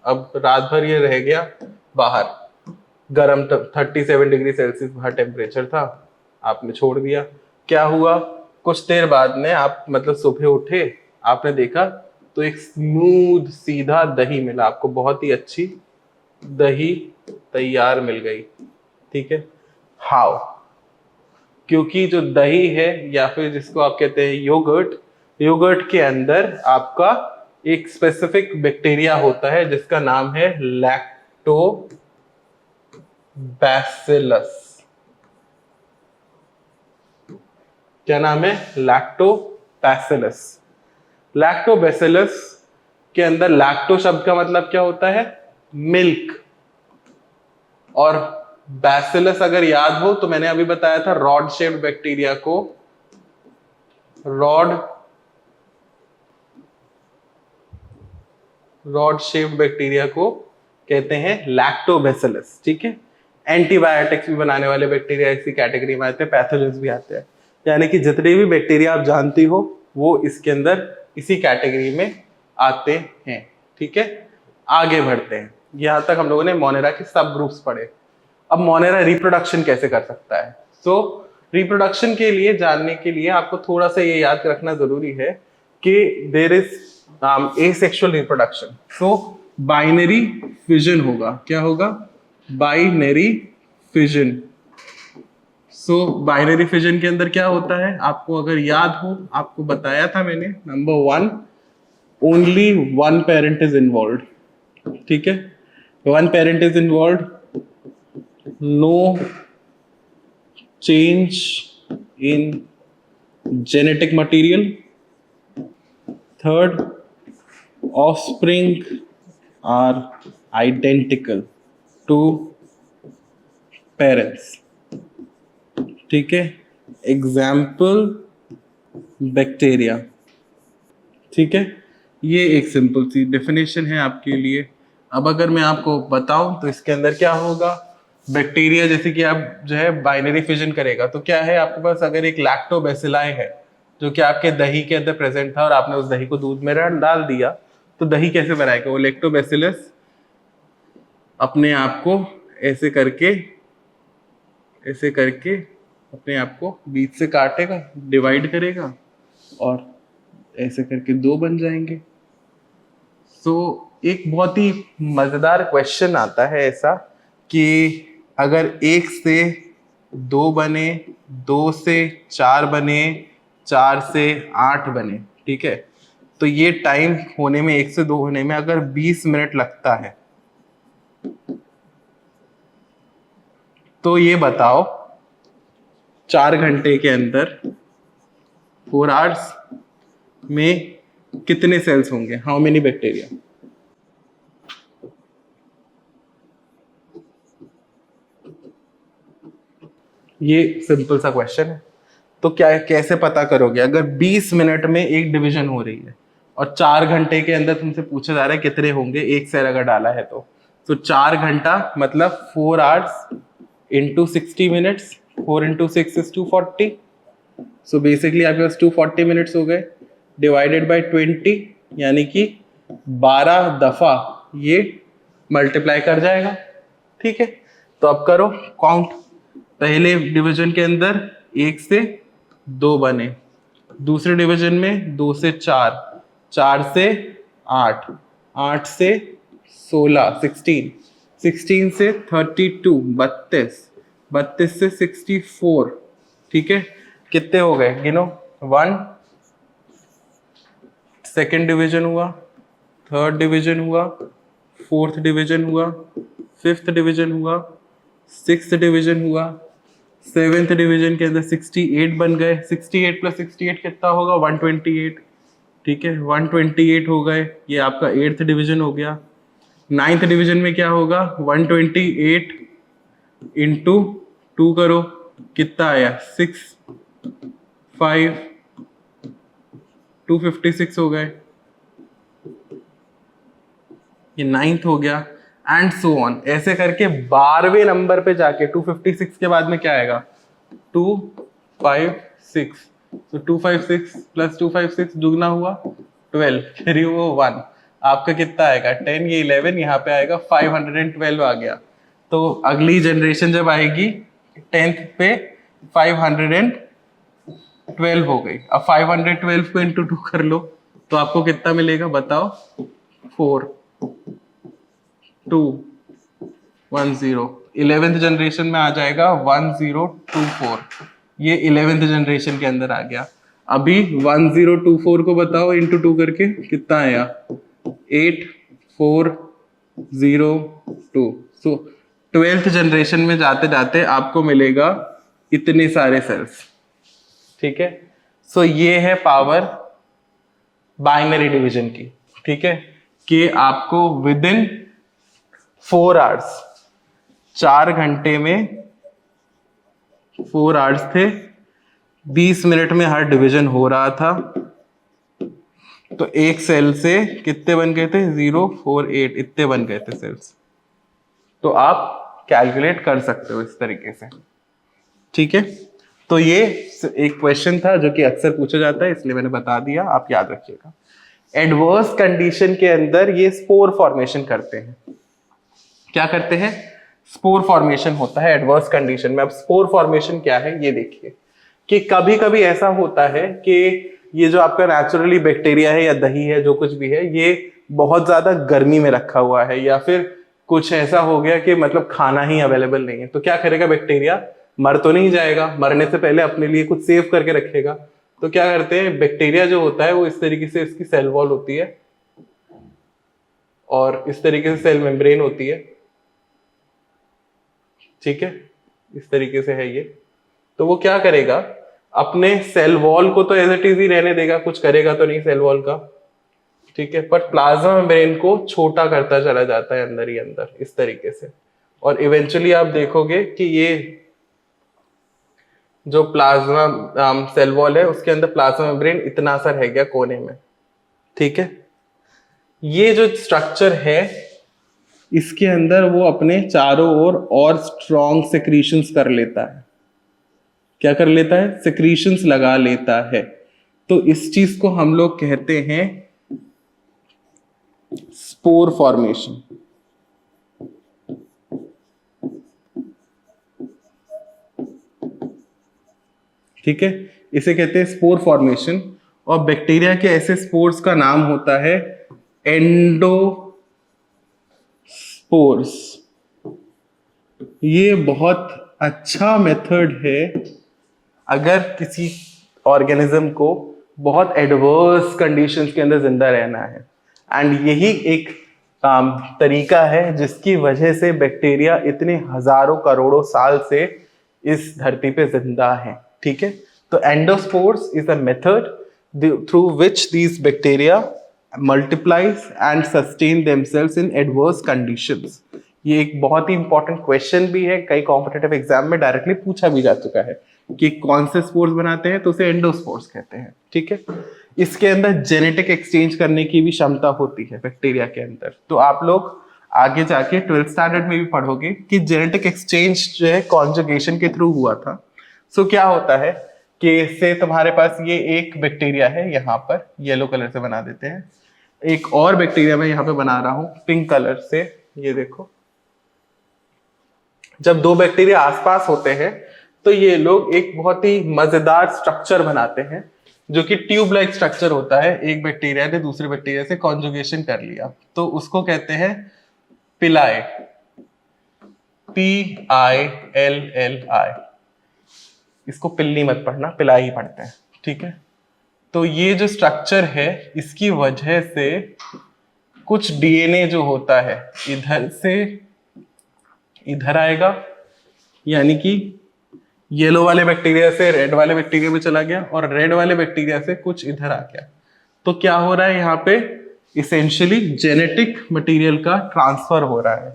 अब रात भर ये रह गया बाहर, गर्म 37 डिग्री सेल्सियस बाहर टेम्परेचर था, आपने छोड़ दिया, क्या हुआ, कुछ देर बाद में आप मतलब सुबह उठे, आपने देखा तो एक स्मूथ सीधा दही मिला आपको, बहुत ही अच्छी दही तैयार मिल गई, ठीक है। हाउ, क्योंकि जो दही है या फिर जिसको आप कहते हैं योगर्ट, योगर्ट के अंदर आपका एक स्पेसिफिक बैक्टीरिया होता है जिसका नाम है लैक्टोबैसिलस, क्या नाम है, लैक्टोबैसिलस। लैक्टोबैसिलस के अंदर लैक्टो शब्द का मतलब क्या होता है, मिल्क, और बैसिलस अगर याद हो तो मैंने अभी बताया था रॉड शेप्ड बैक्टीरिया को, रॉड शेप्ड बैक्टीरिया को कहते हैं लैक्टोबैसिलस, ठीक है। एंटीबायोटिक्स भी बनाने वाले बैक्टीरिया इसी कैटेगरी में आते हैं, पैथोजेंस भी आते हैं, यानी कि जितने भी बैक्टीरिया आप जानती हो वो इसके अंदर इसी कैटेगरी में आते हैं, ठीक है। आगे बढ़ते हैं, यहां तक हम लोगों ने मोनेरा के सब ग्रुप्स पढ़े। अब मोनेरा रिप्रोडक्शन कैसे कर सकता है, तो रिप्रोडक्शन के लिए जानने के लिए आपको थोड़ा सा ये याद रखना जरूरी है कि there is asexual reproduction. So binary fission होगा, क्या होगा? Binary fission. So binary fission के अंदर क्या होता है, आपको अगर याद हो, आपको बताया था मैंने, number 1, only one parent is involve, ठीक है, one parent is involve, no change in genetic material, third, offspring are identical to parents, ठीक है, एग्जाम्पल बैक्टीरिया, ठीक है। ये एक सिंपल सी डेफिनेशन है आपके लिए। अब अगर मैं आपको बताऊं तो इसके अंदर क्या होगा, बैक्टीरिया जैसे कि आप जो है बाइनरी फिजन करेगा तो क्या है, आपके पास अगर एक लैक्टोबैसिलाई है जो कि आपके दही के अंदर प्रेजेंट था और आपने उस दही को दूध में डाल दिया, तो दही कैसे बनाएगा? वो लैक्टोबैसिलस अपने आप को ऐसे करके अपने आप को बीच से काटेगा, डिवाइड करेगा और ऐसे करके 2 बन जाएंगे। तो एक बहुत ही मजेदार क्वेश्चन आता है ऐसा कि अगर 1 से 2 बने, 2 से 4 बने, 4 से 8 बने, ठीक है, तो ये टाइम होने में 1 से 2 होने में अगर 20 मिनट लगता है, तो ये बताओ 4 घंटे के अंदर 4 आवर्स में कितने सेल्स होंगे? How many bacteria? ये सिंपल सा क्वेश्चन है। तो क्या कैसे पता करोगे? अगर 20 मिनट में एक डिवीजन हो रही है और 4 घंटे के अंदर तुमसे पूछा जा रहा है कितने होंगे, एक सेल अगर डाला है तो 4 घंटा मतलब 4 hours into 60 minutes, 4 into 6 is 240। So basically आपके पास 240 मिनट्स हो गए, डिवाइडेड बाय 20, यानी कि 12 दफा ये मल्टीप्लाई कर जाएगा, ठीक है। तो अब करो काउंट, पहले डिवीजन के अंदर 1 से 2 बने, दूसरे डिवीजन में 2 से 4, 4 से 8, 8 से 16, 16, 16 से 32, 32, 32 से 64, ठीक है। कितने हो गए गिनो? 1 सेकेंड डिवीजन हुआ, थर्ड डिवीजन हुआ, फोर्थ डिवीजन हुआ, फिफ्थ डिवीजन हुआ, सिक्स्थ डिवीजन हुआ, सेवेंथ डिवीजन के अंदर 68 बन गए, 68 प्लस 68 कितना होगा? 128, ठीक है, 128 हो गए, ये आपका 8th डिवीजन हो गया। 9th डिवीजन में क्या होगा? 128 इंटू 2 करो, कितना आया? 6, 5, 256 हो गए, ये 9th हो गया, एंड सो ऑन, ऐसे करके 12वें नंबर पे जाके 256 के बाद में क्या आएगा? 256, तो 256 प्लस 256 दुगना हुआ 12, फिर वो 1, आपका कितना आएगा? 10, ये 11, यहाँ पे आएगा 512 आ गया। तो अगली जनरेशन जब आएगी 10th पे 512 हो गई। अब 512 को इंटू 2 कर लो तो आपको कितना मिलेगा बताओ? 4, 2, 1, 0। 11th जनरेशन में आ जाएगा 1024, ये 11th जनरेशन के अंदर आ गया। अभी 1024 को बताओ इंटू 2 करके कितना आया? 8402। सो 12th जनरेशन में जाते जाते आपको मिलेगा इतने सारे सेल्स, ठीक है। सो ये है पावर बाइनरी डिवीजन की, ठीक है, कि आपको विद इन 4 आवर्स, 4 घंटे में 4 आवर्स थे, 20 मिनट में हर डिवीजन हो रहा था, तो एक सेल से कितने बन गए थे? 048, इतने बन गए थे सेल्स। तो आप कैलकुलेट कर सकते हो इस तरीके से, ठीक है। तो ये एक क्वेश्चन था जो कि अक्सर पूछा जाता है, इसलिए मैंने बता दिया, आप याद रखिएगा। एडवर्स कंडीशन के अंदर ये स्पोर फॉर्मेशन करते हैं। क्या करते हैं? स्पोर फॉर्मेशन होता है एडवर्स कंडीशन में। अब स्पोर फॉर्मेशन क्या है ये देखिए, कि कभी कभी ऐसा होता है कि ये जो आपका नेचुरली बैक्टीरिया है या दही है, जो कुछ भी है, ये बहुत ज्यादा गर्मी में रखा हुआ है, या फिर कुछ ऐसा हो गया कि मतलब खाना ही अवेलेबल नहीं है, तो क्या करेगा बैक्टीरिया? मर तो नहीं जाएगा, मरने से पहले अपने लिए कुछ सेव करके रखेगा। तो क्या करते हैं, बैक्टीरिया जो होता है वो इस तरीके से, इसकी सेल वॉल होती है और इस तरीके से सेल मेम्ब्रेन होती है, ठीक है, इस तरीके से है ये। तो वो क्या करेगा, अपने सेल वॉल को तो एज इट इज ही रहने देगा, कुछ करेगा तो नहीं सेल वॉल का, ठीक है, पर प्लाज्मा मेम्ब्रेन को छोटा करता चला जाता है अंदर ही अंदर इस तरीके से। और इवेंचुअली आप देखोगे कि ये जो प्लाज्मा सेल वॉल है उसके अंदर प्लाज्मा मेम्ब्रेन इतना सा रह गया कोने में, ठीक है। ये जो स्ट्रक्चर है इसके अंदर वो अपने चारों ओर और स्ट्रॉन्ग सेक्रीशंस कर लेता है। क्या कर लेता है? सेक्रीशंस लगा लेता है। तो इस चीज को हम लोग कहते हैं स्पोर फॉर्मेशन। ठीक है, इसे कहते हैं स्पोर फॉर्मेशन। और बैक्टीरिया के ऐसे स्पोर्स का नाम होता है एंडोस्पोर्स। ये बहुत अच्छा मेथड है अगर किसी ऑर्गेनिज्म को बहुत एडवर्स कंडीशंस के अंदर जिंदा रहना है। एंड यही एक तरीका है जिसकी वजह से बैक्टीरिया इतने हजारों करोड़ों साल से इस धरती पे जिंदा है, ठीक है। तो endospores is a method through which these bacteria multiplies and sustain themselves in adverse conditions। ये एक बहुत ही इंपॉर्टेंट क्वेश्चन भी है, कई कॉम्पिटिटिव एग्जाम में डायरेक्टली पूछा भी जा चुका है कि कौन से स्पोर्स बनाते हैं, तो उसे एंडोस्पोर्स कहते हैं, ठीक है। इसके अंदर जेनेटिक एक्सचेंज करने की भी क्षमता होती है बैक्टीरिया के अंदर। तो आप लोग आगे जाके 12th स्टैंडर्ड में भी पढ़ोगे कि जेनेटिक एक्सचेंज जो है कॉन्जुगेशन के थ्रू हुआ था। सो क्या होता है कि इससे तुम्हारे पास ये एक बैक्टीरिया है, यहाँ पर येलो कलर से बना देते हैं, एक और बैक्टीरिया मैं यहाँ पे बना रहा हूं पिंक कलर से, ये देखो। जब दो बैक्टीरिया आसपास होते हैं तो ये लोग एक बहुत ही मजेदार स्ट्रक्चर बनाते हैं जो कि ट्यूब लाइक स्ट्रक्चर होता है। एक बैक्टीरिया ने दूसरे बैक्टीरिया से कॉन्जुगेशन कर लिया तो उसको कहते हैं पिलाए, PILLI। इसको पिल्ली मत पढ़ना, पिलाई ही पढ़ते हैं, ठीक है। तो ये जो स्ट्रक्चर है इसकी वजह से कुछ डीएनए जो होता है इधर से इधर आएगा, यानी कि येलो वाले बैक्टीरिया से रेड वाले बैक्टीरिया में चला गया और रेड वाले बैक्टीरिया से कुछ इधर आ गया। तो क्या हो रहा है यहाँ पे? इसेंशियली जेनेटिक मटेरियल का ट्रांसफर हो रहा है,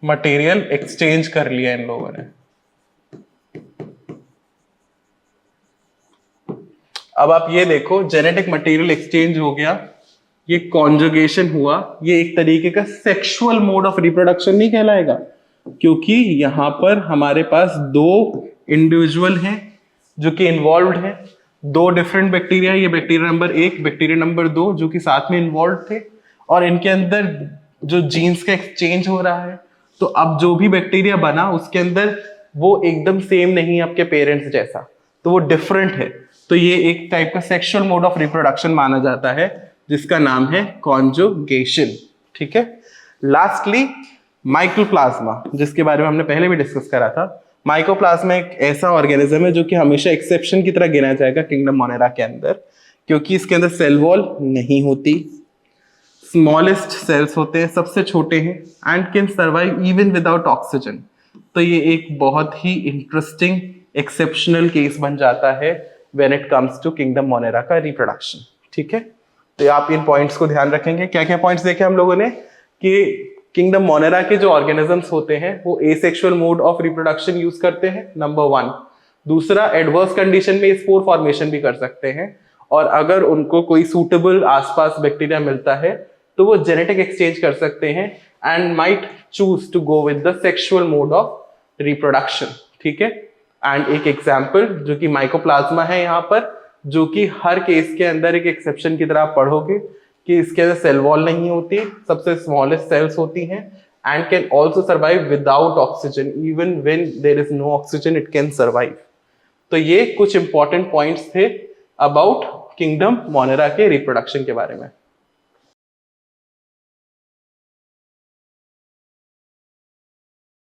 मटेरियल एक्सचेंज कर लिया इन लोगों ने। अब आप ये देखो, जेनेटिक मटेरियल एक्सचेंज हो गया, ये कॉन्जुगेशन हुआ, ये एक तरीके का सेक्सुअल मोड ऑफ रिप्रोडक्शन नहीं कहलाएगा, क्योंकि यहां पर हमारे पास दो इंडिविजुअल हैं जो कि इन्वॉल्व हैं, दो डिफरेंट बैक्टीरिया, ये बैक्टीरिया नंबर 1, बैक्टीरिया नंबर 2 जो कि साथ में इन्वॉल्व थे, और इनके अंदर जो जीन्स का एक्सचेंज हो रहा है। तो अब जो भी बैक्टीरिया बना उसके अंदर वो एकदम सेम नहीं आपके पेरेंट्स जैसा, तो वो डिफरेंट है। तो ये एक टाइप का सेक्सुअल मोड ऑफ रिप्रोडक्शन माना जाता है जिसका नाम है कॉन्जुगेशन, ठीक है। लास्टली माइकोप्लाज्मा, जिसके बारे में हमने पहले भी डिस्कस करा था। माइकोप्लाज्मा एक ऐसा ऑर्गेनिज्म है जो कि हमेशा एक्सेप्शन की तरह गिना जाएगा किंगडम मोनेरा के अंदर, क्योंकि इसके अंदर सेल वॉल नहीं होती, स्मॉलेस्ट सेल्स होते हैं, सबसे छोटे हैं, and can survive even without oxygen. तो ये एक बहुत ही इंटरेस्टिंग एक्सेप्शनल केस बन जाता है when it comes to kingdom Monera का रिप्रोडक्शन, ठीक है। तो आप इन पॉइंट्स को ध्यान रखेंगे। क्या क्या पॉइंट्स देखे हम लोगों ने कि किंगडम मोनेरा के जो ऑर्गेनिजम्स होते हैं वो asexual mode of reproduction use करते हैं, नंबर 1। दूसरा, एडवर्स कंडीशन में स्पोर फॉर्मेशन भी कर सकते हैं, और अगर उनको कोई सूटेबल आसपास बैक्टीरिया मिलता है तो वो जेनेटिक एक्सचेंज कर सकते हैं and might choose to go with the sexual mode of reproduction, ठीक है। एंड एक एग्जाम्पल जो कि माइकोप्लाज्मा है यहाँ पर, जो कि हर केस के अंदर एक एक्सेप्शन की तरह आप पढ़ोगे कि इसके अंदर सेल वॉल नहीं होती, सबसे स्मॉलेस्ट सेल्स होती हैं, and can also survive without oxygen, even when there is no oxygen it can survive. तो ये कुछ इंपॉर्टेंट पॉइंट्स थे अबाउट किंगडम मोनेरा के रिप्रोडक्शन के बारे में।